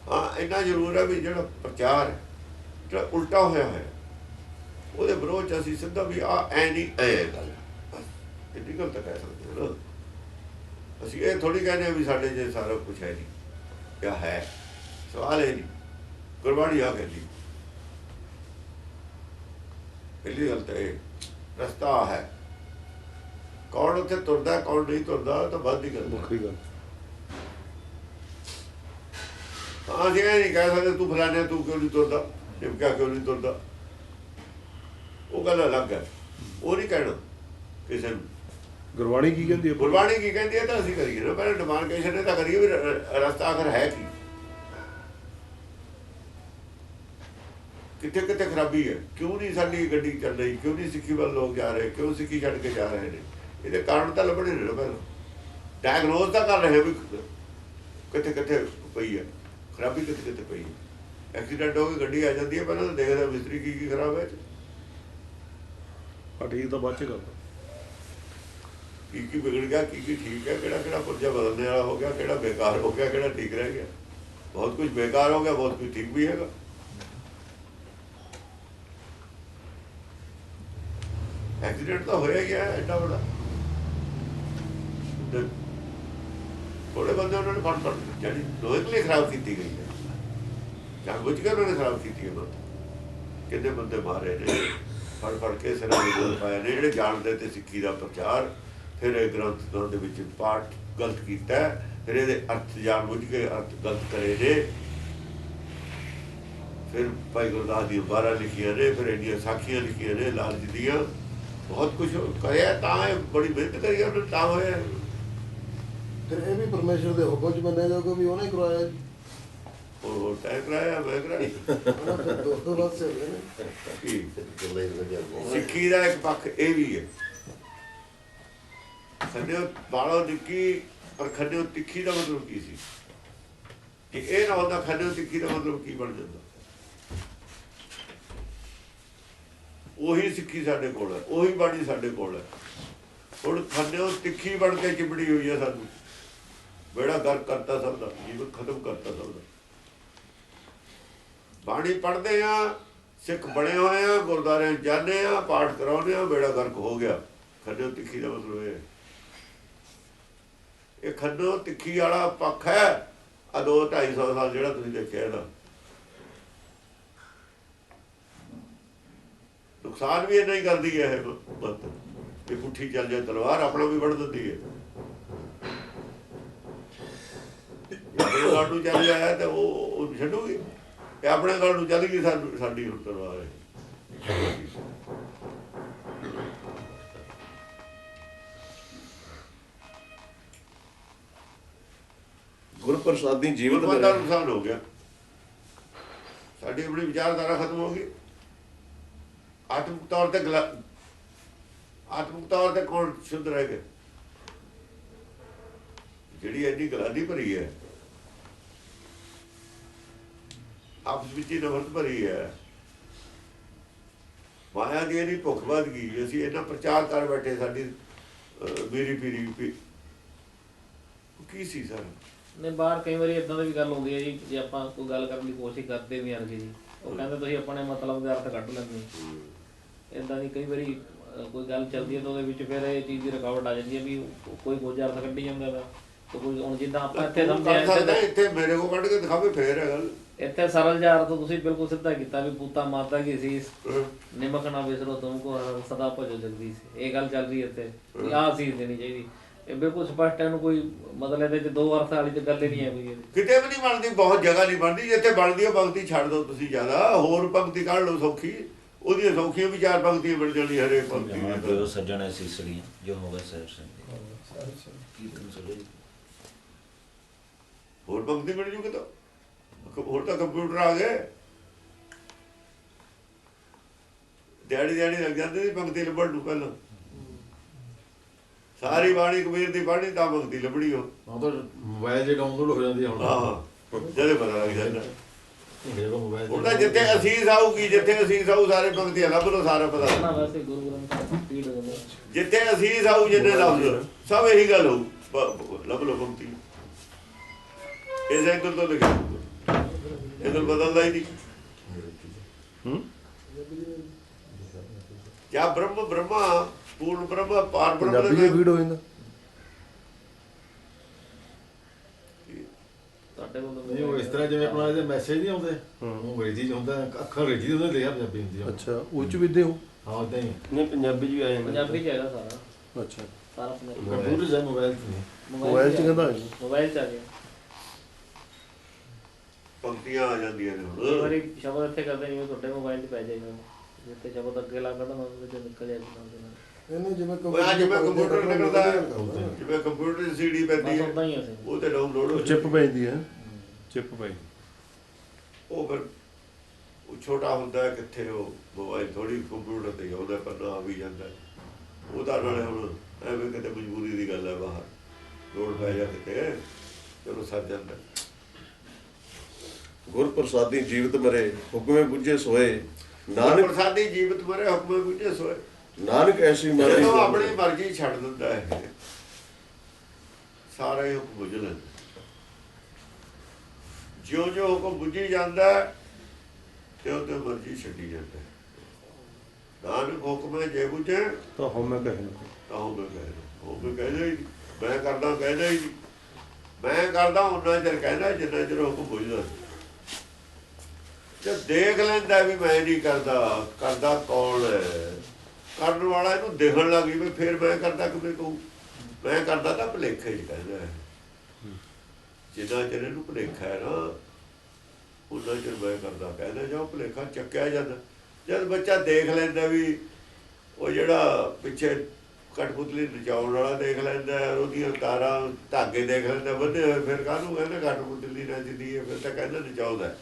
ਹਾਂ, ਇੰਨਾ ਜ਼ਰੂਰ ਹੈ ਵੀ ਜਿਹੜਾ ਪ੍ਰਚਾਰ ਹੈ, ਜਿਹੜਾ ਉਲਟਾ ਹੋਇਆ ਹੈ, ਉਹਦੇ ਵਿਰੋਧ 'ਚ ਅਸੀਂ ਸਿੱਧਾ ਵੀ ਐ ਨਹੀਂ ਐ ਗੱਲ, ਇੰਨੀ ਗੱਲ ਤਾਂ ਕਹਿ ਸਕਦੇ ਹਾਂ ਨਾ। ਅਸੀਂ ਇਹ ਥੋੜ੍ਹੀ ਕਹਿੰਦੇ ਵੀ ਸਾਡੇ ਜੇ ਸਾਰਾ ਕੁਛ ਹੈ ਨਹੀਂ, ਕਿਆ ਹੈ? ਸਵਾਲ ਇਹ ਨਹੀਂ। ਗੁਰਬਾਣੀ ਆ ਕਹਿੰਦੀ ਪਹਿਲੀ ਗੱਲ ਤਾਂ ਇਹ ਰਸਤਾ ਹੈ। ਕੌਣ ਉੱਥੇ ਤੁਰਦਾ ਕੌਣ ਨਹੀਂ ਤੁਰਦਾ ਤਾਂ ਵੱਧ ਦੀ ਗੱਲ, ਵੱਖਰੀ ਗੱਲ। ਹਾਂ, ਅਸੀਂ ਇਹ ਨਹੀਂ ਕਹਿ ਸਕਦੇ ਤੂੰ ਫਲਾਣੇ ਤੂੰ ਕਿਉਂ ਨਹੀਂ ਤੁਰਦਾ, ਨਿਮਕਾ ਕਿਉਂ ਨਹੀਂ ਤੁਰਦਾ, ਉਹ ਗੱਲ ਅਲੱਗ ਹੈ। ਉਹ ਨਹੀਂ ਕਹਿਣਾ ਕਿਸੇ ਨੂੰ। ਗੁਰਬਾਣੀ ਕੀ ਕਹਿੰਦੀ ਹੈ? ਗੁਰਬਾਣੀ ਕੀ ਕਹਿੰਦੀ ਹੈ ਤਾਂ ਅਸੀਂ ਕਰੀਏ ਨਾ। ਪਹਿਲਾਂ ਡਿਮਾਰਕੇਸ਼ਨ ਇਹ ਤਾਂ ਕਰੀਏ ਵੀ ਰਸਤਾ ਆਖਰ ਹੈ ਕੀ। ਕਿਤੇ ਕਿਤੇ ਖਰਾਬੀ ਹੈ। ਕਿਉਂ ਨਹੀਂ ਸਾਡੀ ਗੱਡੀ ਚੱਲ ਰਹੀ, ਕਿਉਂ ਨਹੀਂ ਸਿੱਖੀ ਵੱਲ ਲੋਕ ਜਾ ਰਹੇ, ਕਿਉਂ ਸਿੱਖੀ ਛੱਡ ਕੇ ਜਾ ਰਹੇ ਨੇ? ਇਹਦੇ ਕਾਰਨ ਤਾਂ ਲੱਭਣੇ ਨੇ ਨਾ। ਪਹਿਲਾਂ ਡਾਇਗਨੋਜ਼ ਤਾਂ ਕਰ ਰਹੇ ਵੀ ਕਿੱਥੇ ਕਿੱਥੇ ਪਈ ਹੈ ਖਰਾਬੀ, ਕਿੱਥੇ ਕਿੱਥੇ ਪਈ ਹੈ। ਐਕਸੀਡੈਂਟ ਹੋ ਕੇ ਗੱਡੀ ਆ ਜਾਂਦੀ ਹੈ, ਪਹਿਲਾਂ ਤਾਂ ਦੇਖਦਾ ਮਿਸਤਰੀ ਕੀ ਖਰਾਬ ਹੈ, ਠੀਕ ਤਾਂ ਬਾਅਦ ਚ ਕਰਦਾ। ਕੀ ਵਿਗੜ ਗਿਆ, ਕੀ ਠੀਕ ਹੈ, ਕਿਹੜਾ ਪੁਰਜਾ ਬਦਲਣੇ ਵਾਲਾ ਹੋ ਗਿਆ, ਕਿਹੜਾ ਬੇਕਾਰ ਹੋ ਗਿਆ, ਕਿਹੜਾ ਠੀਕ ਰਹਿ ਗਿਆ। ਬਹੁਤ ਕੁਝ ਬੇਕਾਰ ਹੋ ਗਿਆ, ਬਹੁਤ ਕੁਝ ਠੀਕ ਵੀ ਹੈਗਾ। ਐਕਸੀਡੈਂਟ ਤਾਂ ਹੋਇਆ ਹੀ ਹੈ ਐਡਾ ਵੱਡਾ। ਥੋੜੇ ਬੰਦੇ ਉਹਨਾਂ ਨੇ ਫੜ ਜਿਹੜੀ ਲੋਹੇ ਲਈ ਖਰਾਬ ਕੀਤੀ ਗਈ ਹੈ, ਜਾਣ ਬੁੱਝ ਕੇ ਉਹਨਾਂ ਨੇ ਖਰਾਬ ਕੀਤੀ ਹੈ। ਕਿੰਨੇ ਬੰਦੇ ਮਾਰੇ ਨੇ, ਫੜ ਕੇ ਸਿਰਾਂ ਵਿੱਚ ਪਾਏ ਨੇ, ਜਿਹੜੇ ਜਾਣਦੇ ਤੇ ਸਿੱਖੀ ਦਾ ਪ੍ਰਚਾਰ। ਫਿਰ ਇਹ ਗ੍ਰੰਥਾਂ ਦੇ ਵਿੱਚ ਪਾਠ ਗਲਤ ਕੀਤਾ, ਫਿਰ ਇਹਦੇ ਅਰਥ ਜਾਣ ਬੁੱਝ ਕੇ ਅਰਥ ਗਲਤ ਕਰੇ ਨੇ। ਫਿਰ ਭਾਈ ਗੁਰਦਾਸ ਦੀਆਂ 12 ਲਿਖੀਆਂ ਨੇ, ਫਿਰ ਇੰਨੀਆਂ ਸਾਖੀਆਂ ਲਿਖੀਆਂ ਨੇ ਲਾਲਚ ਦੀਆਂ, ਬਹੁਤ ਕੁਝ ਕਰਿਆ। ਤਾਂ ਇਹ ਬੜੀ ਮਿਹਨਤ ਕਰੀ ਉਹਨੇ, ਤਾਂ ਹੋਇਆ। ਫਿਰ ਇਹ ਵੀ ਪਰਮੇਸ਼ਰ ਦੇ ਹੁਕਮ 'ਚ ਮੰਨਿਆ ਜਾਊਗਾ ਵੀ ਉਹਨੇ ਕਰਵਾਇਆ ਜੀ। ਉਹ ਤੈਅ ਕਰਾਇਆ, ਮੈਂ ਕਰਾਇਆ। ਦੋ ਪਾਸੇ ਹੋ ਗਏ ਨੇ। ਸਿੱਖੀ ਦਾ ਇੱਕ ਪੱਖ ਇਹ ਵੀ ਹੈ, ਖੰਡਿਓ ਬਾਲੋਂ ਨਿੱਕੀ ਪਰ ਖੰਡਿਓ ਤਿੱਖੀ ਦਾ ਮਤਲਬ ਕੀ ਸੀ? ਕਿ ਇਹ ਨਾ ਹੁੰਦਾ ਖੰਡਿਓ ਤਿੱਖੀ ਦਾ ਮਤਲਬ ਕੀ ਬਣ ਜਾਂਦਾ? ਉਹੀ ਸਿੱਖੀ ਸਾਡੇ ਕੋਲ ਹੈ, ਉਹੀ ਬਾਣੀ ਸਾਡੇ ਕੋਲ ਹੈ। ਹੁਣ ਖੰਡਿਓ ਤਿੱਖੀ ਬਣ ਕੇ ਚਿਬੜੀ ਹੋਈ ਹੈ, ਸਾਨੂੰ ਬੇੜਾ ਗਰਕ ਕਰਤਾ ਸਭ ਦਾ, ਜੀਵਨ ਖਤਮ ਕਰਤਾ ਸਭ ਦਾ। ਬਾਣੀ ਪੜ੍ਹਦੇ ਆ, ਸਿੱਖ ਬਣੇ ਹੋਏ ਆ, ਗੁਰਦੁਆਰਿਆਂ ਜਾਂਦੇ ਆ, ਪਾਠ ਕਰਾਉਂਦੇ ਆ, ਬੇੜਾ ਗਰਕ ਹੋ ਗਿਆ। ਖੰਡਿਓ ਤਿੱਖੀ ਦਾ ਮਤਲਬ ਇਹ ਹੈ। ਇਹ ਖੰਡਿਓ ਤਿੱਖੀ ਵਾਲਾ ਪੱਖ ਹੈ ਆ 200-250 ਸਾਲ ਜਿਹੜਾ ਤੁਸੀਂ ਦੇਖਿਆ ਇਹਦਾ। ਨੁਕਸਾਨ ਵੀ ਇੰਨਾ ਹੀ ਕਰਦੀ ਹੈ ਇਹ ਮੱਤ, ਕਿ ਪੁੱਠੀ ਚੱਲ ਜਾਏ ਤਲਵਾਰ, ਆਪਣਾ ਵੀ ਵੱਢ ਦਿੰਦੀ ਹੈ। ਆਪਣੇ ਗਲ ਨੂੰ ਚੱਲ ਜਾਇਆ ਤੇ ਉਹ ਛੱਡੂਗੀ, ਇਹ ਆਪਣੇ ਗਲ ਨੂੰ ਚੱਲ ਗਈ ਸਾਡੀ ਹੁਣ ਤਲਵਾਰ ਹੈ। ਗੁਰਪ੍ਰਸਾਦੀ ਜੀਵਤ ਗੁਰਮਤਿ ਦਾ ਨੁਕਸਾਨ ਹੋ ਗਿਆ, ਸਾਡੀ ਆਪਣੀ ਵਿਚਾਰਧਾਰਾ ਖਤਮ ਹੋ ਗਈ। ਆਤਮਿਕ ਤੌਰ ਤੇ ਕੌਣ ਸ਼ੁੱਧ ਰਹਿ ਗਿਆ? ਜਿਹੜੀ ਇੰਨੀ ਗਲਾਨੀ ਭਰੀ ਹੈ, ਆਪਸ ਵਿੱਚ ਹੀ ਨਫ਼ਰਤ ਭਰੀ ਹੈ, ਮਾਇਆ ਦੀ ਇਹਦੀ ਭੁੱਖ ਵੱਧ ਗਈ। ਅਸੀਂ ਇਹਨਾਂ ਪ੍ਰਚਾਰ ਕਰ ਬੈਠੇ, ਸਾਡੀ ਮੇਰੀ ਪੀਰੀ ਕੀ ਸੀ ਸਰ? ਨਹੀਂ, ਬਾਹਰ ਕਈ ਵਾਰੀ ਇਦਾਂ ਦੀ ਵੀ ਗੱਲ ਹੁੰਦੀ ਹੈ ਜੀ, ਜੇ ਆਪਾਂ ਕੋਈ ਗੱਲ ਕਰਨ ਦੀ ਕੋਸ਼ਿਸ਼ ਕਰਦੇ ਵੀ ਆਂਗੇ ਜੀ, ਉਹ ਕਹਿੰਦੇ ਤੁਸੀਂ ਆਪਣੇ ਮਤਲਬ ਦੇ ਅਰਥ ਕੱਢ ਲੈਂਦੇ ਹੋ। ਇਦਾਂ ਦੀ ਕਈ ਵਾਰੀ ਕੋਈ ਗੱਲ ਚੱਲਦੀ ਹੈ ਤਾਂ ਉਹਦੇ ਵਿੱਚ ਫਿਰ ਇਹ ਚੀਜ਼ ਦੀ ਰੁਕਾਵਟ ਆ ਜਾਂਦੀ ਹੈ ਵੀ ਕੋਈ ਗੋਜਾ ਅਰਥ ਕੱਢੀ ਜਾਂਦਾ ਵਾ। ਕੋਈ ਹੁਣ ਜਿੱਦਾਂ ਆਪਾਂ ਇੱਥੇ ਸਮਝਿਆ, ਇੱਥੇ ਮੇਰੇ ਕੋਲ ਕੱਢ ਕੇ ਦਿਖਾਵੇ ਫੇਰ ਹੈ ਗੱਲ। ਇੱਥੇ ਸਰਲ ਜਿਹਾ ਅਰਥ ਤੁਸੀਂ ਬਿਲਕੁਲ ਸਿੱਧਾ ਕੀਤਾ ਵੀ ਪੂਤਾ ਮਾਤਾ ਕੀ ਸੀ, ਨਿਮਕ ਨਾ ਵਿਸਰੋ ਤੁਮਕੋ ਸਦਾ ਭਜੋ ਜਗਦੀਸ਼। ਇਹ ਗੱਲ ਚੱਲ ਰਹੀ ਇੱਥੇ, ਆਹ ਚੀਜ਼ ਦੇਣੀ ਚਾਹੀਦੀ। ਇਹ ਬਿਲਕੁਲ ਸਪਸ਼ਟ ਹੈ, ਇਹਨੂੰ ਕੋਈ ਮਤਲਬ ਇਹਦੇ 'ਚ ਦੋ ਅਰਥ ਵਾਲੀ ਤੇ ਗੱਲ ਹੀ ਨਹੀਂ ਹੈ ਕੋਈ। ਕਿਤੇ ਵੀ ਨਹੀਂ ਬਣਦੀ, ਬਹੁਤ ਜਗ੍ਹਾ ਨਹੀਂ ਬਣਦੀ। ਜਿੱਥੇ ਬਣਦੀ ਉਹ ਪੰਕਤੀ ਛੱਡ ਦਿਓ ਤੁਸੀਂ, ਜ਼ਿਆਦਾ ਹੋਰ ਪੰਕਤੀ ਕੱਢ ਲਓ ਸੌਖੀ, ਉਹਦੀਆਂ ਸੌਖੀਆਂ ਵੀ 4 ਪੰਕਤੀਆਂ ਬਣ ਜਾਣੀਆਂ ਹਰੇਕ ਪੰਕਤੀ। ਜੋ ਸੱਜਣ ਸੀਸੜੀਆਂ ਜੋ ਹੋਵੇ ਸਰ ਕੀ ਹੋਰ ਪੰਕਤੀ ਬਣ ਜੂ ਕਿਤੋਂ? ਹੋਰ ਤਾਂ ਕੰਪਿਊਟਰ ਆ ਗਏ, ਦਿਹਾੜੀ ਲੱਗ ਜਾਂਦੀ ਸੀ ਪੰਕਤੀ ਲੱਭਣ ਨੂੰ। ਪਹਿਲਾਂ ਸਾਰੀ ਬਾਣੀ ਕਬੀਰ ਦੀ ਪੜ੍ਹਨੀ ਤਾਂ ਪੰਕਤੀ ਲੱਭਣੀ। ਉਹ ਤਾਂ ਮੋਬਾਈਲ 'ਚ ਡਾਊਨਲੋਡ ਹੋ ਜਾਂਦੀ ਹੁਣ। ਹਾਂ, ਜਦੋਂ ਪਤਾ ਲੱਗ ਜਾਂਦਾ। ਮੋਬਾਈਲ ਹੁਣ ਤਾਂ ਜਿੱਥੇ ਅਸੀਸ ਆਊਗੀ, ਜਿੱਥੇ ਅਸੀਸ ਆਊ ਸਾਰੇ ਪੰਕਤੀਆਂ ਲੱਭ ਲਓ, ਸਾਰਾ ਪਤਾ। ਵੈਸੇ ਗੁਰੂ ਗ੍ਰੰਥ ਸਪੀਡ ਹੋ ਜਾਂਦਾ, ਜਿੱਥੇ ਅਸੀਸ ਆਊ, ਜਿੰਨੇ ਲਫ਼ਜ਼ ਸਭ ਇਹੀ ਗੱਲ ਹੋਊ, ਲੱਭ ਲਓ ਪੰਕਤੀ। ਇਹ ਸੈਂਕਲ ਤੋਂ ਲਿਖਿਆ ਇਹ ਬਦਲਦਾ ਹੀ ਨਹੀਂ। ਕਿਆ ਬ੍ਰਹਮਾ ਪੂਰਨ ਬ੍ਰਹਮ ਪਾਰ ਬ੍ਰਹਮ ਪੰਜਾਬੀ ਦੇ ਵੀਡੀਓ ਹੋ ਜਾਂਦਾ। ਤੁਹਾਡੇ ਕੋਲ ਨਹੀਂ, ਉਹ ਇਸ ਤਰ੍ਹਾਂ ਜਿਵੇਂ ਆਪਣਾ ਇਹਦੇ ਮੈਸੇਜ ਨਹੀਂ ਆਉਂਦੇ, ਉਹ ਅੰਗਰੇਜ਼ੀ 'ਚ ਹੁੰਦਾ, ਅੱਖਰ ਅੰਗਰੇਜ਼ੀ ਦੇ ਹੁੰਦੇ, ਲਿਖਿਆ ਪੰਜਾਬੀ ਹੁੰਦੀ ਆ। ਅੱਛਾ, ਉਹ ਚ ਵੀ ਦੇ ਹੋ? ਹਾਂ, ਉਦਾਂ ਹੀ ਨਹੀਂ, ਪੰਜਾਬੀ ਚ ਵੀ ਆਏ ਪੰਜਾਬੀ 'ਚ ਹੈਗਾ ਸਾਰਾ। ਅੱਛਾ, ਸਾਰਾ ਪੰਜਾਬੀ ਕੰਪਿਊਟਰ 'ਚ, ਮੋਬਾਈਲ 'ਚ ਨਹੀਂ। ਮੋਬਾਈਲ 'ਚ ਕਹਿੰਦਾ ਮੋਬਾਈਲ 'ਚ ਆ ਗਿਆ। ਪੰਕਤੀਆਂ ਆ ਜਾਂਦੀਆਂ ਨੇ ਕਈ ਹੁਣ। ਵਾਰੀ ਸ਼ਬਦ ਇੱਥੇ ਕਰਦੇ ਜਿਵੇਂ ਤੁਹਾਡੇ ਮੋਬਾਈਲ 'ਚ ਪੈ ਜਾਏਗਾ, ਜਿੱਥੇ ਸ਼ਬਦ ਅੱਗੇ ਲਾ ਕੱਢਣਾ ਉਹਦੇ 'ਚ ਨਿਕਲ ਜਾਏਗਾ ਨਾਲ ਦੇ ਨਾਲ। ਇਹਨੂੰ ਜਿਵੇਂ ਜਿਵੇਂ ਕੰਪਿਊਟਰ ਨਿਕਲਦਾ, ਜਿਵੇਂ ਕੰਪਿਊਟਰ ਦੀ CD ਪੈਂਦੀ ਹੈ, ਉਦਾਂ ਹੀ ਅਸੀਂ ਉਹ ਤੇ ਡਾਊਨਲੋਡ ਹੋ ਚਿੱਪ ਪੈਂਦੀ ਹੈ, ਚਿੱਪ ਪਈ। ਉਹ ਫਿਰ ਉਹ ਛੋਟਾ ਹੁੰਦਾ ਕਿੱਥੇ, ਉਹ ਮੋਬਾਈਲ ਥੋੜੀ ਕੰਪਿਊਟਰ ਤੇ ਆਉਂਦਾ ਪਰ ਆ ਵੀ ਜਾਂਦਾ। ਉਹਦਾ ਨਾਲੇ ਹੁਣ ਐਵੇਂ ਕਿਤੇ ਮਜਬੂਰੀ ਦੀ ਗੱਲ ਹੈ, ਬਾਹਰ ਲੋੜ ਪੈ ਜਾ ਕਿਤੇ, ਚਲੋ ਸਰ ਜਾਂਦਾ। ਗੁਰ ਪ੍ਰਸਾਦੀ ਜੀਵਤ ਮਰੇ ਹੁਕਮੇ ਬੁੱਝੇ ਸੋਏ, ਨਾਨਕ ਪ੍ਰਸਾਦੀ ਜੀਵਤ ਮਰੇ ਹੁਕਮੇ ਬੁੱਝੇ ਸੋਏ। ਨਾਨਕ ਐਸੀ ਮਰਨੀ ਜਦੋਂ ਜੋ ਆਪਣੀ ਮਰੇ। ਮਰਜ਼ੀ ਛੱਡ ਦਿੰਦਾ ਹੈ, ਸਾਰਾ ਹੀ ਹੁਕਮ ਬੁੱਝ ਲੈਂਦਾ। ਜਿਉਂ ਜਿਉਂ ਹੁਕਮ ਬੁੱਝੀ ਜਾਂਦਾ ਤਿਉਂ ਤਿਉਂ ਮਰਜ਼ੀ ਛੱਡੀ ਜਾਂਦਾ। ਨਾਨਕ ਹੁਕਮੇ ਜੇ ਬੁੱਝੇ ਤਾਂ ਹਉਮੈ ਕਹੇ ਨਾ ਤਾਂ ਉਹ ਮੈਂ ਕਹਿੰਦਾ ਹੀ ਨਹੀਂ, ਮੈਂ ਕਰਦਾ ਕਹਿੰਦਾ ਹੀ ਨਹੀਂ। ਮੈਂ ਕਰਦਾ ਉਹਨਾਂ ਚਿਰ ਕਹਿੰਦਾ ਜਿੰਨਾ ਚਿਰ ਹੁਕਮ ਬੁੱਝਦਾ। ਜਦ ਦੇਖ ਲੈਂਦਾ ਵੀ ਮੈਂ ਨਹੀਂ ਕਰਦਾ, ਕਰਦਾ ਕੌਣ ਹੈ, ਕਰਨ ਵਾਲਾ ਇਹਨੂੰ ਦੇਖਣ ਲੱਗ ਗਈ ਵੀ ਫਿਰ ਮੈਂ ਕਰਦਾ ਕਿਵੇਂ ਕਹੂੰ। ਮੈਂ ਕਰਦਾ ਤਾਂ ਭੁਲੇਖੇ 'ਚ ਕਹਿੰਦਾ ਹੈ। ਜਿੰਨਾ ਚਿਰ ਇਹਨੂੰ ਭੁਲੇਖਾ ਹੈ ਨਾ ਉਹਨਾਂ ਚਿਰ ਮੈਂ ਕਰਦਾ ਕਹਿੰਦਾ। ਜਾਂ ਭੁਲੇਖਾ ਚੱਕਿਆ ਜਾਂਦਾ, ਜਦ ਬੱਚਾ ਦੇਖ ਲੈਂਦਾ ਵੀ ਉਹ ਜਿਹੜਾ ਪਿੱਛੇ ਕਠਪੁਤਲੀ ਨਚਾਉਣ ਵਾਲਾ ਦੇਖ ਲੈਂਦਾ, ਉਹਦੀਆਂ ਤਾਰਾਂ ਧਾਗੇ ਦੇਖ ਲੈਂਦਾ ਵਧੇ ਹੋਏ, ਫਿਰ ਕਾਹਨੂੰ ਕਹਿੰਦਾ ਕਠਪੁਤਲੀ ਨੱਚਦੀ ਹੈ, ਫਿਰ ਤਾਂ ਕਹਿੰਦਾ ਨਚਾਉਂਦਾ।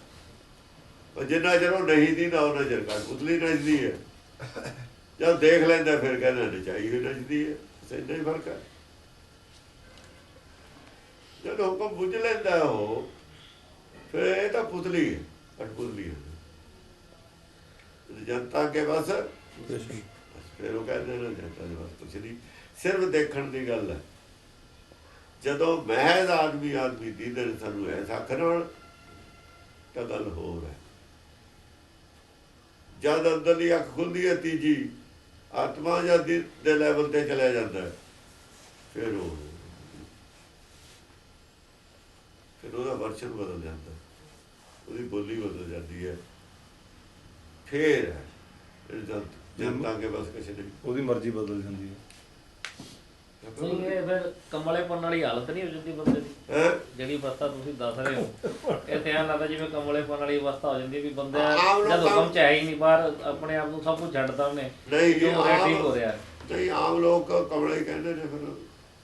ਪਰ ਜਿੰਨਾ ਚਿਰ ਉਹ ਨਹੀਂ ਦੀ ਨਾ ਉਹਨਾਂ ਚਿਰ ਕਠਪੁਤਲੀ ਨੱਚਦੀ ਹੈ। ਜਦ ਦੇਖ ਲੈਂਦਾ ਫਿਰ ਕਹਿੰਦਾ ਨਚਾਈ ਹੋਈ ਨੱਚਦੀ ਹੈ। ਇੰਨਾ ਹੀ ਫਰਕ ਹੈ। ਜਦੋਂ ਹੁਕਮ ਬੁੱਝ ਲੈਂਦਾ ਉਹ, ਫਿਰ ਇਹ ਤਾਂ ਪੁਤਲੀ ਹੈ, ਕਠਪੁਤਲੀ ਹੈ। ਜਨਤਾ ਕੇ ਬਸ ਫਿਰ ਉਹ ਕਹਿੰਦੇ ਨੇ ਜਨਤਾ ਦੇ ਬਸ ਕੁਛ ਨਹੀਂ, ਸਿਰਫ ਦੇਖਣ ਦੀ ਗੱਲ ਹੈ। ਜਦੋਂ ਮਹਿਜ਼ ਆਦਮੀ ਦੀਦੇ ਨੇ ਸਾਨੂੰ ਐਸਾ ਆਖਣ ਤਾਂ ਗੱਲ ਹੋਰ ਹੈ। ਜਦ ਅੰਦਰਲੀ ਅੱਖ ਖੁੱਲਦੀ ਹੈ ਤੀਜੀ, ਆਤਮਾ ਜਦ ਦੇ ਲੈਵਲ ਤੇ ਚਲਿਆ ਜਾਂਦਾ ਫਿਰ ਉਹਦਾ ਵਰਸ਼ਨ ਬਦਲ ਜਾਂਦਾ, ਉਹਦੀ ਬੋਲੀ ਬਦਲ ਜਾਂਦੀ ਹੈ। ਫੇਰ ਜਨਤਾ ਕੇ ਬਸ ਕੁਛ ਨਹੀਂ, ਉਹਦੀ ਮਰਜ਼ੀ ਬਦਲ ਜਾਂਦੀ ਹੈ। ਨਹੀਂ ਇਹ ਫਿਰ ਕਮਲੇਪਨ ਵਾਲੀ ਹਾਲਤ ਨਹੀਂ ਹੋ ਜਾਂਦੀ ਬੰਦੇ ਦੀ, ਜਿਹੜੀ ਅਵਸਥਾ ਤੁਸੀਂ ਦੱਸ ਰਹੇ ਹੋ। ਇਹ ਧਿਆਨ ਲੱਗਦਾ ਜਿਵੇਂ ਕਮਲੇਪਨ ਵਾਲੀ ਅਵਸਥਾ ਹੋ ਜਾਂਦੀ ਹੈ ਵੀ ਬੰਦਾ ਜਦ ਹੁਕਮ ਚ ਹੈ ਹੀ ਨਹੀਂ, ਬਾਹਰ ਆਪਣੇ ਆਪ ਨੂੰ ਸਭ ਕੁਝ ਛੱਡਦਾ ਉਹਨੇ, ਨਹੀਂ ਜੋ ਹੋ ਰਿਹਾ ਠੀਕ ਹੋ ਰਿਹਾ। ਨਹੀਂ, ਆਮ ਲੋਕ ਕਮਲੇ ਹੀ ਕਹਿੰਦੇ ਨੇ। ਫਿਰ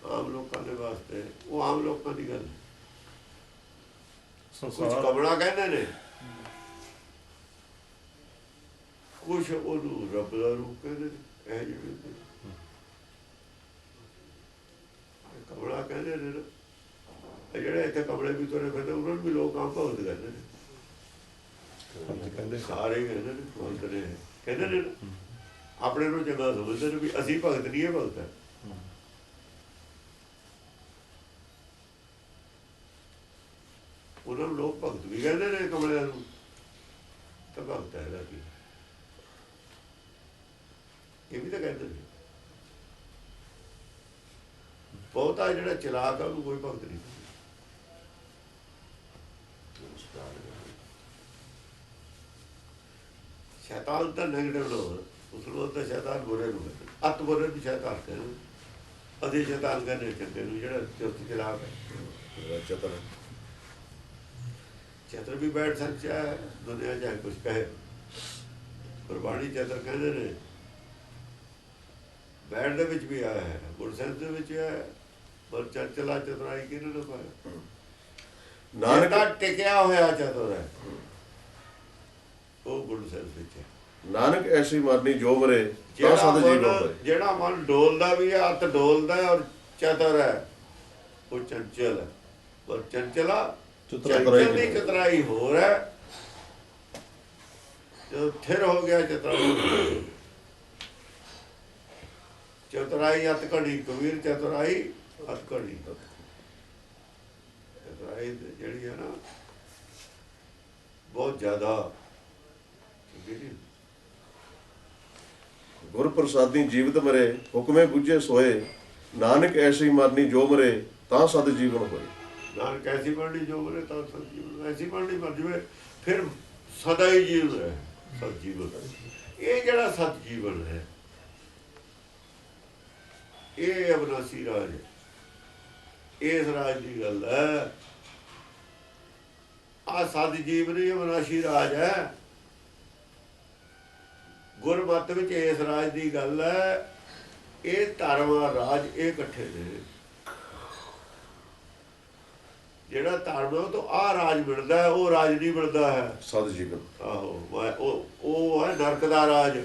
ਆਮ ਲੋਕਾਂ ਦੇ ਵਾਸਤੇ ਉਹ ਆਮ ਲੋਕਾਂ ਦੀ ਗੱਲ, ਕੁਛ ਕਮਲਾ ਕਹਿੰਦੇ ਨੇ, ਕੁਛ ਉਹਨੂੰ ਰੱਬ ਦਾ ਰੂਪ ਕਹਿੰਦੇ ਨੇ। ਇਹ ਜਿਵੇਂ ਕਮਲਾ ਕਹਿੰਦੇ ਨੇ ਨਾ, ਜਿਹੜੇ ਇੱਥੇ ਕਮਲੇ ਵੀ ਤੁਰੇ ਫਿਰਦੇ ਉਹਨਾਂ ਨੂੰ ਵੀ ਲੋਕ ਆਮ ਭਗਤ ਕਹਿੰਦੇ ਨੇ। ਕਹਿੰਦੇ ਸਾਰੇ ਹੀ ਕਹਿੰਦੇ ਨੇ ਭਗਤ ਨੇ, ਕਹਿੰਦੇ ਨੇ ਨਾ, ਆਪਣੇ ਨੂੰ ਚੰਗਾ ਸਮਝਦੇ ਨੇ ਵੀ ਅਸੀਂ ਭਗਤ ਨਹੀਂ, ਇਹ ਭਗਤ ਹੈ। ਉਹਨਾਂ ਨੂੰ ਲੋਕ ਭਗਤ ਵੀ ਕਹਿੰਦੇ ਨੇ, ਕਮਲਿਆਂ ਨੂੰ ਤਾਂ ਭਗਤ ਹੈ ਇਹਦਾ ਕੀ, ਇਹ ਵੀ ਤਾਂ ਕਹਿੰਦੇ ਨੇ। ਬਹੁਤਾ ਜਿਹੜਾ ਚਲਾਕ ਆ ਉਹਨੂੰ ਕੋਈ ਭਗਤ ਨਹੀਂ। ਸ਼ੈਤਾਨ ਤਾਂ ਨੈਗੇਟਿਵ ਲੋਕ, ਉਸ ਨੂੰ ਤਾਂ ਸ਼ੈਤਾਨ ਬੁਰੇ ਨੂੰ ਕਹਿੰਦੇ, ਅੱਤ ਬੁਰੇ ਨੂੰ ਸ਼ੈਤਾਨ ਕਹਿੰਦੇ। ਅਸੀਂ ਸ਼ੈਤਾਨ ਕਹਿੰਦੇ ਚੰਗੇ ਨੂੰ, ਜਿਹੜਾ ਚੁਸਤ ਚਲਾਕ ਹੈ। ਚਤਰ ਵੀ ਬੈਠ ਸਕਦਾ ਹੈ ਦੁਨੀਆ ਚਾਹੇ ਕੁਛ ਕਹੇ, ਗੁਰਬਾਣੀ ਚਤਰ ਕਹਿੰਦੇ ਨੇ। ਬੈਠ ਦੇ ਵਿੱਚ ਵੀ ਆਇਆ ਹੈ, ਗੁਰਸੰਤ ਦੇ ਵਿੱਚ ਆਇਆ, ਪਰ ਚੰਚਲਾ ਚਤੁਰਾਈ ਕਿਹਨੂੰ ਨਾ ਪਾਇਆ। ਨਾਨਕ ਟਿਕਿਆ ਹੋਇਆ ਚਤੁਰ ਹੈ, ਉਹ ਗੁਰਸੰਤ ਵਿੱਚ ਹੈ। ਨਾਨਕ ਐਸੀ ਮਰਨੀ ਜੋ ਮਰੇ ਤਾਂ ਸਦ ਜੀਵਨ ਹੋਏ। ਜਿਹੜਾ ਮਨ ਡੋਲਦਾ ਵੀ ਹੈ, ਅੱਤ ਡੋਲਦਾ ਹੈ, ਔਰ ਚਤੁਰ ਹੈ, ਉਹ ਚੰਚਲ ਹੈ। ਪਰ ਚੰਚਲਾ ਚੰਚਲ ਦੀ ਚਤੁਰਾਈ ਹੋਰ ਹੈ। ਜਦੋਂ ਥਿਰ ਹੋ ਗਿਆ ਚਤੁਰਾਈ, ਚਤੁਰਾਈ ਅੱਤ ਘੜੀ, ਕਬੀਰ ਚਤੁਰਾਈ ਅੱਤ ਘੜੀ। ਚਤੁਰਾਈ ਜਿਹੜੀ ਹੈ ਨਾ ਬਹੁਤ ਜ਼ਿਆਦਾ। ਗੁਰ ਪ੍ਰਸਾਦੀ ਜੀਵਤ ਮਰੇ ਹੁਕਮੇ ਬੁੱਝੇ ਸੋਏ, ਨਾਨਕ ਐਸੀ ਮਰਨੀ ਜੋ ਮਰੇ ਤਾਂ ਸਦ ਜੀਵਨ ਹੋਏ। ਨਾਨਕ ਐਸੀ ਮਰਨੀ ਜੋ ਮਰੇ ਤਾਂ ਸਦ ਜੀਵਨ, ਐਸੀ ਮਰਨੀ ਮਰ ਜਾਵੇ ਫਿਰ ਸਦਾ ਹੀ ਜੀਵਨ ਹੈ, ਸਤ ਜੀਵਨ। ਇਹ ਜਿਹੜਾ ਸਤ ਜੀਵਨ ਹੈ ਇਹ ਅਬਨਾਸੀ ਰਾਜ ਹੈ। ਇਸ ਰਾਜ ਦੀ ਗੱਲ ਹੈ। ਆ ਸਤ ਜੀਵਨ ਹੀ ਅਬਨਾਸੀ ਰਾਜ ਹੈ। ਗੁਰਮਤਿ ਵਿੱਚ ਇਸ ਰਾਜ ਦੀ ਗੱਲ ਹੈ। ਇਹ ਧਰਮ ਰਾਜ ਇਹ ਇਕੱਠੇ ਨੇ। ਜਿਹੜਾ ਧਰਮ ਹੈ ਉਹ ਤੋਂ ਆਹ ਰਾਜ ਮਿਲਦਾ ਹੈ, ਉਹ ਰਾਜ ਨਹੀਂ ਮਿਲਦਾ ਹੈ। ਸਦ ਜੀਵਨ। ਆਹੋ ਉਹ ਹੈ ਨਰਕ ਦਾ ਰਾਜ।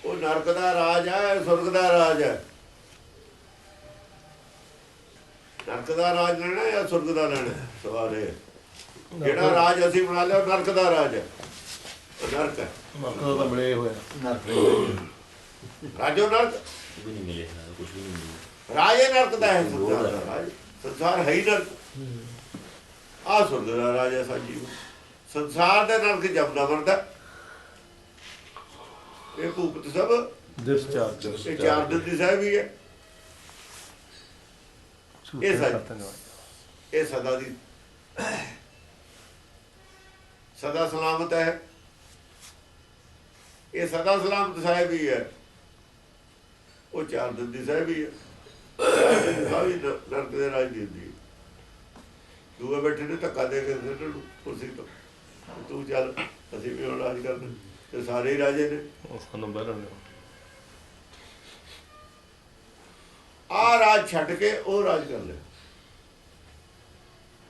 ਉਹ ਨਰਕ ਦਾ ਰਾਜ ਹੈ, ਸੁਰਗ ਦਾ ਰਾਜ ਹੈ। ਨਰਕ ਦਾ ਰਾਜ ਲੈਣਾ ਜਾਂ ਸੁਰਗ ਦਾ ਲੈਣਾ, ਸਵਾਲ ਇਹ। ਜਿਹੜਾ ਰਾਜ ਅਸੀਂ ਬਣਾ ਲਿਆ ਉਹ ਨਰਕ ਦਾ ਰਾਜ ਹੈ। ਨਰਕ ਹੈ, ਮੱਕਾ ਤਾਂ ਬੜੇ ਹੋਇਆ ਰਾਜੋ ਨਰਕ ਵੀ ਨਹੀਂ ਮਿਲੇ ਕੁਝ ਵੀ ਨਹੀਂ ਮਿਲਿਆ। ਰਾਜ ਇਹ ਨਰਕ ਦਾ ਹੈ, ਸੰਸਾਰ ਦਾ ਰਾਜ। ਸੰਸਾਰ ਹੈ ਹੀ ਨਰਕ। ਆਹ ਸੁਰਗ ਦਾ ਰਾਜ ਹੈ ਸਾਜੀ। ਸੰਸਾਰ ਦੇ ਨਰਕ ਜਪਦਾ ਮਰਦਾ। ਇਹ ਭੂਪਤ ਸਭ ਡਿਸਚਾਰਜ ਇਹ 4 ਦਿਨ ਦੀ ਸਾਹਿਬ ਹੀ ਹੈ। ਇਹ ਇਹ ਸਦਾ ਦੀ ਸਦਾ ਸਲਾਮਤ ਹੈ। ਇਹ ਸਦਾ ਸਲਾਮਤ ਸਾਹਿਬ ਹੀ ਹੈ। ਉਹ 4 ਦਿਨ ਦੀ ਸਾਹਿਬ ਹੀ ਹੈ। ਸਾਰੀ ਨਰਕ ਦੇ ਰਾਜ ਦੀ ਹੁੰਦੀ ਹੈ। ਦੂਏ ਬੈਠੇ ਨੇ ਧੱਕਾ ਦੇ ਕੇ ਸਿੱਟਣ ਨੂੰ ਕੁਰਸੀ ਤੋਂ, ਤੂੰ ਚੱਲ ਅਸੀਂ ਵੀ ਹੁਣ ਰਾਜ ਕਰਦੇ। ਤੇ ਸਾਰੇ ਹੀ ਰਾਜੇ ਨੇ। ਸਾਨੂੰ ਬਹਿਣ ਆਹ ਰਾਜ ਛੱਡ ਕੇ ਉਹ ਰਾਜ ਕਰ ਲਿਆ।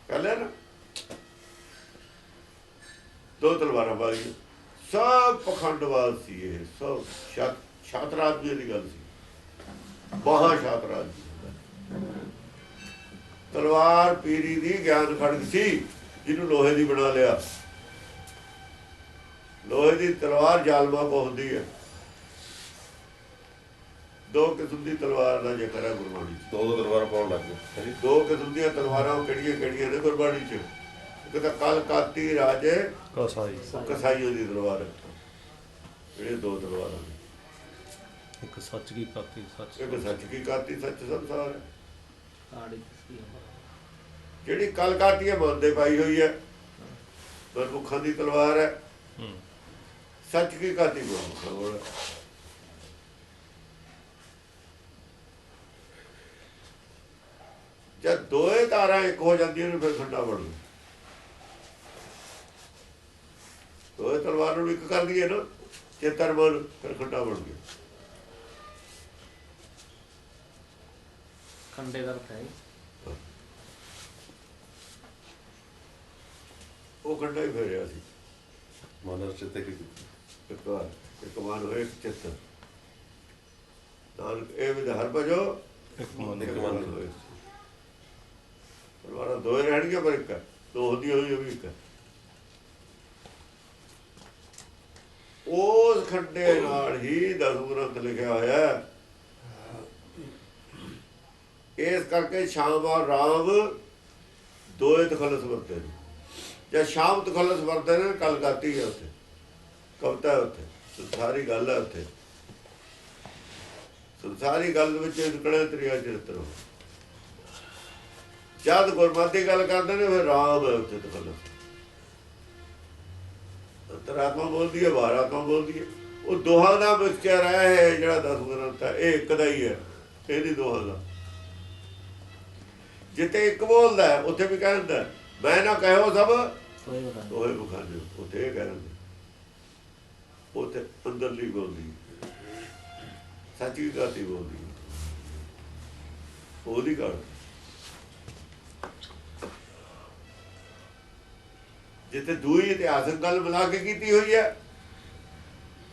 ਕਰ ਲਿਆ ਨਾ। 2 ਤਲਵਾਰਾਂ ਵਾਲੀ ਸਭ ਪਖੰਡਵਾਦ ਸੀ। ਇਹ ਸਭ ਛਾਤਰਾਜ ਦੀ ਗੱਲ ਸੀ। ਮਹਾ ਛਾਤਰਾਜ। ਤਲਵਾਰ ਪੀਰੀ ਦੀ ਗਿਆਨ ਖੜਗ ਸੀ, ਜਿਹਨੂੰ ਲੋਹੇ ਦੀ ਬਣਾ ਲਿਆ। ਲੋਹੇ ਦੀ ਤਲਵਾਰ ਜਾਲਮਾ ਕੋ ਹੁੰਦੀ ਹੈ। 2 ਕਿਸਮ ਦੀ ਤਲਵਾਰ ਦਾ ਜ਼ਿਕਰ ਹੈ ਗੁਰਬਾਣੀ ਚ। 2 ਤਲਵਾਰਾਂ ਪਾਉਣ ਲੱਗ ਗਏ। 2 ਕਿਸਮ ਦੀਆਂ ਤਲਵਾਰਾਂ ਕਿਹੜੀਆਂ ਨੇ ਗੁਰਬਾਣੀ ਚ? ਇੱਕ ਤਾਂ ਕਲ ਕਾਤੀ ਰਾਜੇ ਕਸਾਈ ਕਸਾਈਓ ਦੀ ਤਲਵਾਰ ਹੈ। ਜਿਹੜੇ 2 ਤਲਵਾਰਾਂ ਨੇ। ਇੱਕ ਸੱਚ ਕੀ ਕਾਤੀ ਸੱਚ ਇੱਕ ਸੱਚ ਕੀ ਕਾਤੀ, ਸੱਚ ਸੰਸਾਰ ਹੈ। ਸਾੜੀ ਕਿਸੀ ਆ। ਜਿਹੜੀ ਕਲ ਕਾਤੀ ਹੈ ਮਨ ਦੇ ਪਾਈ ਹੋਈ ਹੈ, ਗੁਰਮੁਖਾਂ ਦੀ ਤਲਵਾਰ ਹੈ। ਸੱਚ ਕੀ ਕਾਤੀ ਗੁਰਮੁਖਾਂ ਕੋਲ। ਜਦ 2 ਤਾਰਾਂ ਇੱਕ ਹੋ ਜਾਂਦੀਆਂ ਨੇ ਫਿਰ ਖੰਡਾ ਬਣ ਗਿਆ। 2 ਤਲਵਾਰ ਨੂੰ ਇੱਕ ਕਰ ਦਈਏ ਨਾ ਚੇਤਰ ਮਨ, ਫਿਰ ਖੰਡਾ ਬਣ ਗਿਆ। ਖੰਡੇ ਦਾ ਅਰਥ ਹੈ ਉਹ ਖੰਡਾ ਹੀ ਫੇਰਿਆ ਸੀ। ਮਾਨਸ ਚਿੱਤੇ ਕੀ ਇੱਕ ਵਾਰ ਇੱਕ ਮਨ ਹੋਏ ਇੱਕ ਚਿੱਤ। ਨਾਨਕ ਇਹ ਵੀ ਹਰ ਭਜੋ ਇੱਕ ਮਨ ਇੱਕ ਮਨ ਹੋਏ। ਤਲਵਾਰਾਂ 2 ਰਹਿਣਗੀਆਂ ਪਰ ਇੱਕ 2 ਹੁੰਦੀ ਹੋਈ ਉਹ ਵੀ ਇੱਕ। ਉਸ ਖੰਡੇ ਨਾਲ ਹੀ 10 ਗ੍ਰੰਥ ਲਿਖਿਆ ਹੋਇਆ ਹੈ। ਇਸ ਕਰਕੇ ਸ਼ਾਮ ਔਰ ਰਾਮ 2 ਤਖਲਸ ਵਰਤੇ ਨੇ। ਜਦ ਸ਼ਾਮ ਤਖਲਸ ਵਰਤੇ ਨੇ ਕਲਕਾਤੀ ਹੈ ਉੱਥੇ, ਕਵਿਤਾ ਹੈ ਉੱਥੇ, ਸੰਸਾਰੀ ਗੱਲ ਹੈ ਉੱਥੇ। ਸੰਸਾਰੀ ਗੱਲ ਵਿੱਚ ਨਿਕਲੇ ਤ੍ਰਿਆ ਚਰਿੱਤਰ। ਜਦ ਗੁਰਮਤਿ ਗੱਲ ਕਰਦੇ ਨੇ ਫਿਰ ਰਾਮ ਹੈ ਉੱਥੇ ਤਖਲਸ। ਅੰਤਰਾਤਮਾ ਬੋਲਦੀ ਹੈ, ਬਾਹਰ ਆਤਮਾ ਬੋਲਦੀ ਹੈ। ਉਹ ਦੋਹਾਂ ਦਾ ਮਿਕਸਚਰ ਹੈ ਜਿਹੜਾ 10 ਗ੍ਰੰਥ ਹੈ। ਇਹ ਇੱਕ ਦਾ ਹੀ ਹੈ, ਇਹਦੀ ਦੋਹਾਂ ਦਾ। ਜਿੱਥੇ ਇੱਕ ਬੋਲਦਾ ਹੈ ਉੱਥੇ ਵੀ ਕਹਿੰਦਾ ਮੈਂ ਨਾ ਕਹਿਓ ਸਭ ਦੋਹੇ ਬਖਾਨੇ। ਉੱਥੇ ਇਹ ਕਹਿੰਦੇ ਉੱਥੇ ਅੰਦਰਲੀ ਬੋਲਦੀ ਸੱਚੀ ਗਾਤੀ ਬੋਲਦੀ ਉਹਦੀ ਗੱਲ। ਜਿੱਥੇ ਦੂਈ ਇਤਿਹਾਸਕ ਗੱਲ ਮਿਲਾ ਕੇ ਕੀਤੀ ਹੋਈ ਹੈ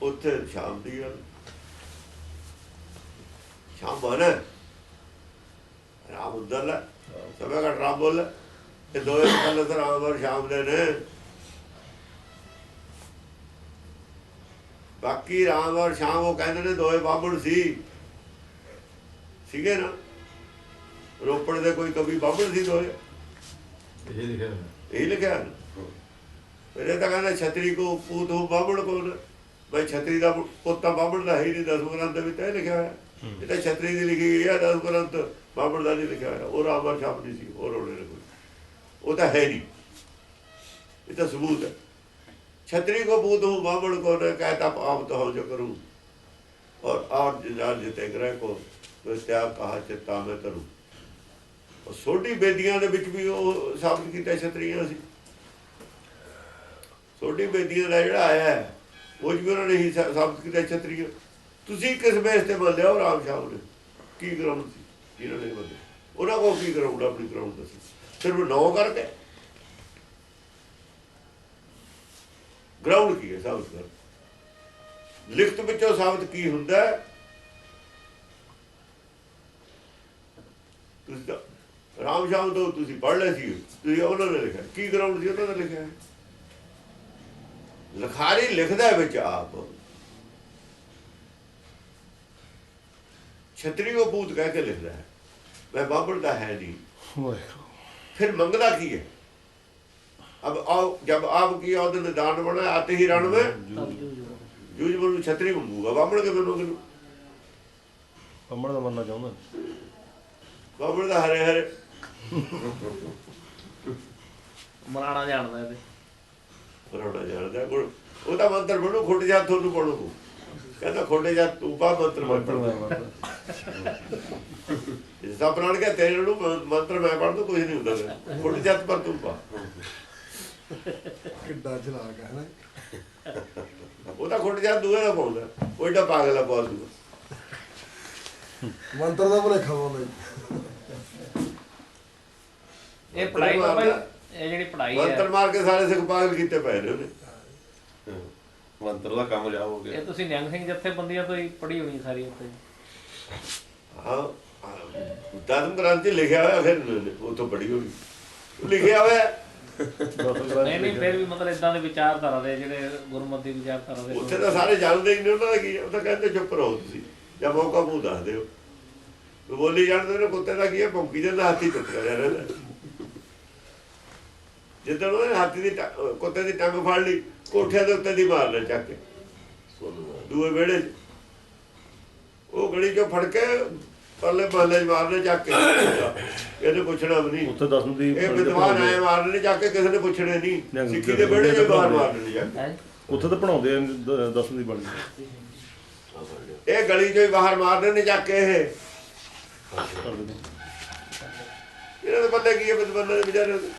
ਉੱਥੇ ਸ਼ਾਮ ਦੀ ਗੱਲ। ਸ਼ਾਮ ਬਣਾ ਰਾਮ ਉਦਲ ਸਭਾ ਦਾ ਰਾਮ ਬੋਲ। ਇਹ 2 ਗੱਲ ਰਾਮ ਔਰ ਸ਼ਾਮ ਦੇ ਨੇ। ਬਾਕੀ ਰਾਮ ਔਰ ਸ਼ਾਮ ਉਹ ਕਹਿੰਦੇ ਨੇ 2 ਬਾਬੜ ਸੀਗੇ ਨਾ। ਰੋਪੜ ਦੇ ਕੋਈ ਕਵੀ ਬਾਬੜ ਸੀ 2। ਇਹ ਲਿਖਿਆ ਹੋਇਆ। ਇਹ ਲਿਖਿਆ ਨਾ। ਮੇਰੇ ਤਾਂ ਕਹਿੰਦਾ ਛਤਰੀ ਕੋ ਪੂਤ ਹੋ ਬਾਬੜ ਕੋਲ। ਬਈ ਛਤਰੀ ਦਾ ਪੁੱਤ ਬਾਬੜ ਦਾ ਹੈ ਹੀ ਨਹੀਂ। 10 ਗ੍ਰੰਥ ਦੇ ਵਿੱਚ ਇਹ ਲਿਖਿਆ ਹੋਇਆ। ਇਹ ਤਾਂ ਛਤਰੀ ਦੀ ਲਿਖੀ ਗਈ ਹੈ। 10 ਗ੍ਰੰਥ ਬਾਬੜ ਦਾ ਨਹੀਂ ਲਿਖਿਆ ਹੋਇਆ। ਉਹ ਰਾਮ ਔਰ ਸ਼ਾਮ ਨਹੀਂ ਸੀ। ਉਹ ਰੋਣੇ ਨੇ ਕੋਈ, ਉਹ ਤਾਂ ਹੈ ਨਹੀਂ। ਇਹ ਤਾਂ ਸਬੂਤ ਹੈ। छतरी को बूत हूँ बामण को न कहता पाप तो हो जो करूँ और जिते ग्रह को त्याग कहा चित्ता में करूँ। और सोडी बेदियां दे विच भी वो साबित किया छतरियां सी। सोडी बेदियां दा जिहड़ा आया है वो भी उन्होंने ही साबित किया छतरियां। तुसी किस बेस ते मान लिया राम शाह ने की ग्राउंड सी इन्होंने बंदे ਉਹਨਾਂ ਕੋਲ ਕੀ ਗਰਾਊਂਡ ਆਪਣੀ ਗਰਾਊਂਡ ਦੱਸੋ ਸਿਰਫ 9 ਕਰਕੇ ਗਰਾਊਂਡ ਕੀ ਹੈ ਸਾਬਤ ਕਰ ਲਿਖਤ ਵਿੱਚੋਂ ਸਾਬਤ ਕੀ ਹੁੰਦਾ ਹੈ? ਤੁਸੀਂ ਤਾਂ ਰਾਮ ਸ਼ਾਮ ਤੋਂ ਤੁਸੀਂ ਪੜ੍ਹ ਲਿਆ ਸੀ ਤੁਸੀਂ ਉਹਨਾਂ ਨੇ ਲਿਖਿਆ ਕੀ ਗਰਾਊਂਡ ਸੀ ਉਹਨਾਂ ਨੇ ਲਿਖਿਆ ਲਿਖਾਰੀ ਲਿਖਦਾ ਵਿੱਚ ਆਪ ਛਤਰੀ ਉਹ ਭੂਤ ਕਹਿ ਕੇ ਲਿਖਦਾ ਹੈ ਮੈਂ ਬਾਬਰ ਦਾ ਹੈ ਨਹੀਂ ਵਾਹਿਗੁਰੂ फिर मंगला की है अब आओ जब आप की औद ने दान बना आते ही रण में जूझ बोलू छतरी मंगूगा बामण के बनोगे ਅੰਮੜ ਦਾ ਮੰਨਣਾ ਚਾਹੁੰਦਾ बामण का हरे हरे ਮਰਾਣਾ ਜਾਣਦਾ ਇਹਦੇ बरोड़ा जानता है वो तो मंत्र बनू खुट जा थोनू पढ़ू कहता खोटे जा तू पा मंत्र मंत्र जिसका प्राण क्या तेरे नू मंत्र मैं पढ़ दू कुछ नहीं होता खुट जा पर तू पा ਕਿੱਡਾ ਚਲਾਕ ਹੈ ਨਾ वो तो खुट जा दूए का पाਉਂਦਾ ਉਹ ਏਡਾ ਪਾਗਲ ਆ ਪਾਲ ਦੂਗਾ ਮੰਤਰ ਦਾ ਭੁਲੇਖਾ ਪਾਉਂਦਾ ਇਹ ਪੜਾਈ ਬਾਬਾ ਜੀ, ਇਹ ਜਿਹੜੀ ਪੜਾਈ ਮੰਤਰ ਹੈ ਮਾਰ ਕੇ ਸਾਰੇ ਸਿੱਖ ਪਾਗਲ ਕੀਤੇ ਪਏ ਨੇ ਉਹਨੇ ਮੰਤਰ ਦਾ ਕੰਮ ਜਾ ਹੋ ਗਿਆ ਇਹ ਤੁਸੀਂ ਨਿਹੰਗ ਸਿੰਘ ਜਥੇਬੰਦੀਆਂ ਤੋਂ ਹੀ ਪੜ੍ਹੀ ਹੋਣੀ ਸਾਰੀ ਉੱਥੇ ਹਾਂ ਦਸਮ ਗ੍ਰੰਥ 'ਚ ਲਿਖਿਆ ਹੋਇਆ ਫਿਰ ਉਹ ਤੋਂ ਬੜੀ ਹੋਣੀ ਲਿਖਿਆ ਹੋਇਆ ਨਹੀਂ ਨਹੀਂ ਫਿਰ ਵੀ ਮਤਲਬ ਇਦਾਂ ਦੇ ਵਿਚਾਰਧਾਰਾ ਦੇ ਜਿਹੜੇ ਗੁਰਮਤਿ ਵਿਚਾਰਧਾਰਾ ਦੇ ਉੱਥੇ ਤਾਂ ਸਾਰੇ ਜਾਣਦੇ ਹੀ ਨੇ ਉਹਨਾਂ ਦਾ ਕੀ ਹੈ ਉਹ ਤਾਂ ਕਹਿੰਦੇ ਚੁੱਪ ਰਹੋ ਤੁਸੀਂ ਜਾਂ ਮੌਕਾ ਮੂੰਹ ਦੱਸ ਦਿਓ ਬੋਲੀ ਜਾਣਦੇ ਨੇ ਕੁੱਤੇ ਦਾ ਕੀ ਹੈ ਭੌਂਕੀ ਜਾਂਦਾ ਹਾਥੀ ਚੁੱਪ ਕਰਿਆ ਰਹਿੰਦਾ ਜਿੱਦਣ ਉਹਨੇ ਹਾਥੀ ਦੀ ਕੁੱਤੇ ਦੀ ਟੰਗ ਫੜ ਲਈ ਕੋਠਿਆਂ ਦੇ ਉੱਤੇ ਦੀ ਮਾਰਨਾ ਚੱਕ ਕੇ ਦੂਏ ਵਿਹੜੇ 'ਚ ਉਹ ਗਲੀ 'ਚੋਂ ਫੜ ਕੇ ਪਰਲੇ ਮਹੱਲੇ 'ਚ ਮਾਰਨੇ ਚੱਕ ਕੇ ਇਹਨੇ ਪੁੱਛਣਾ ਵੀ ਨਹੀਂ ਉੱਥੇ ਦਸਮ ਦੀ ਇਹ ਵਿਦਵਾਨ ਆਏ ਮਾਰਨੇ ਚੱਕ ਕੇ ਕਿਸੇ ਨੇ ਪੁੱਛਣੇ ਨਹੀਂ ਸਿੱਖੀ ਦੇ ਵਿਹੜੇ 'ਚ ਬਾਹਰ ਮਾਰਨੇ ਜਾ ਹੈ ਉੱਥੇ ਤਾਂ ਪੜਾਉਂਦੇ ਆ ਦਸਮ ਦੀ ਬਣੀ ਇਹ ਗਲੀ 'ਚੋਂ ਹੀ ਬਾਹਰ ਮਾਰਨੇ ਨੇ ਚੱਕ ਕੇ ਇਹ ਕਰਦੇ ਨੇ ਇਹਨਾਂ ਦੇ ਬੰਦੇ ਕੀ ਹੈ ਵਿਦਵਾਨਾਂ ਦੇ ਵਿਚਾਰੇ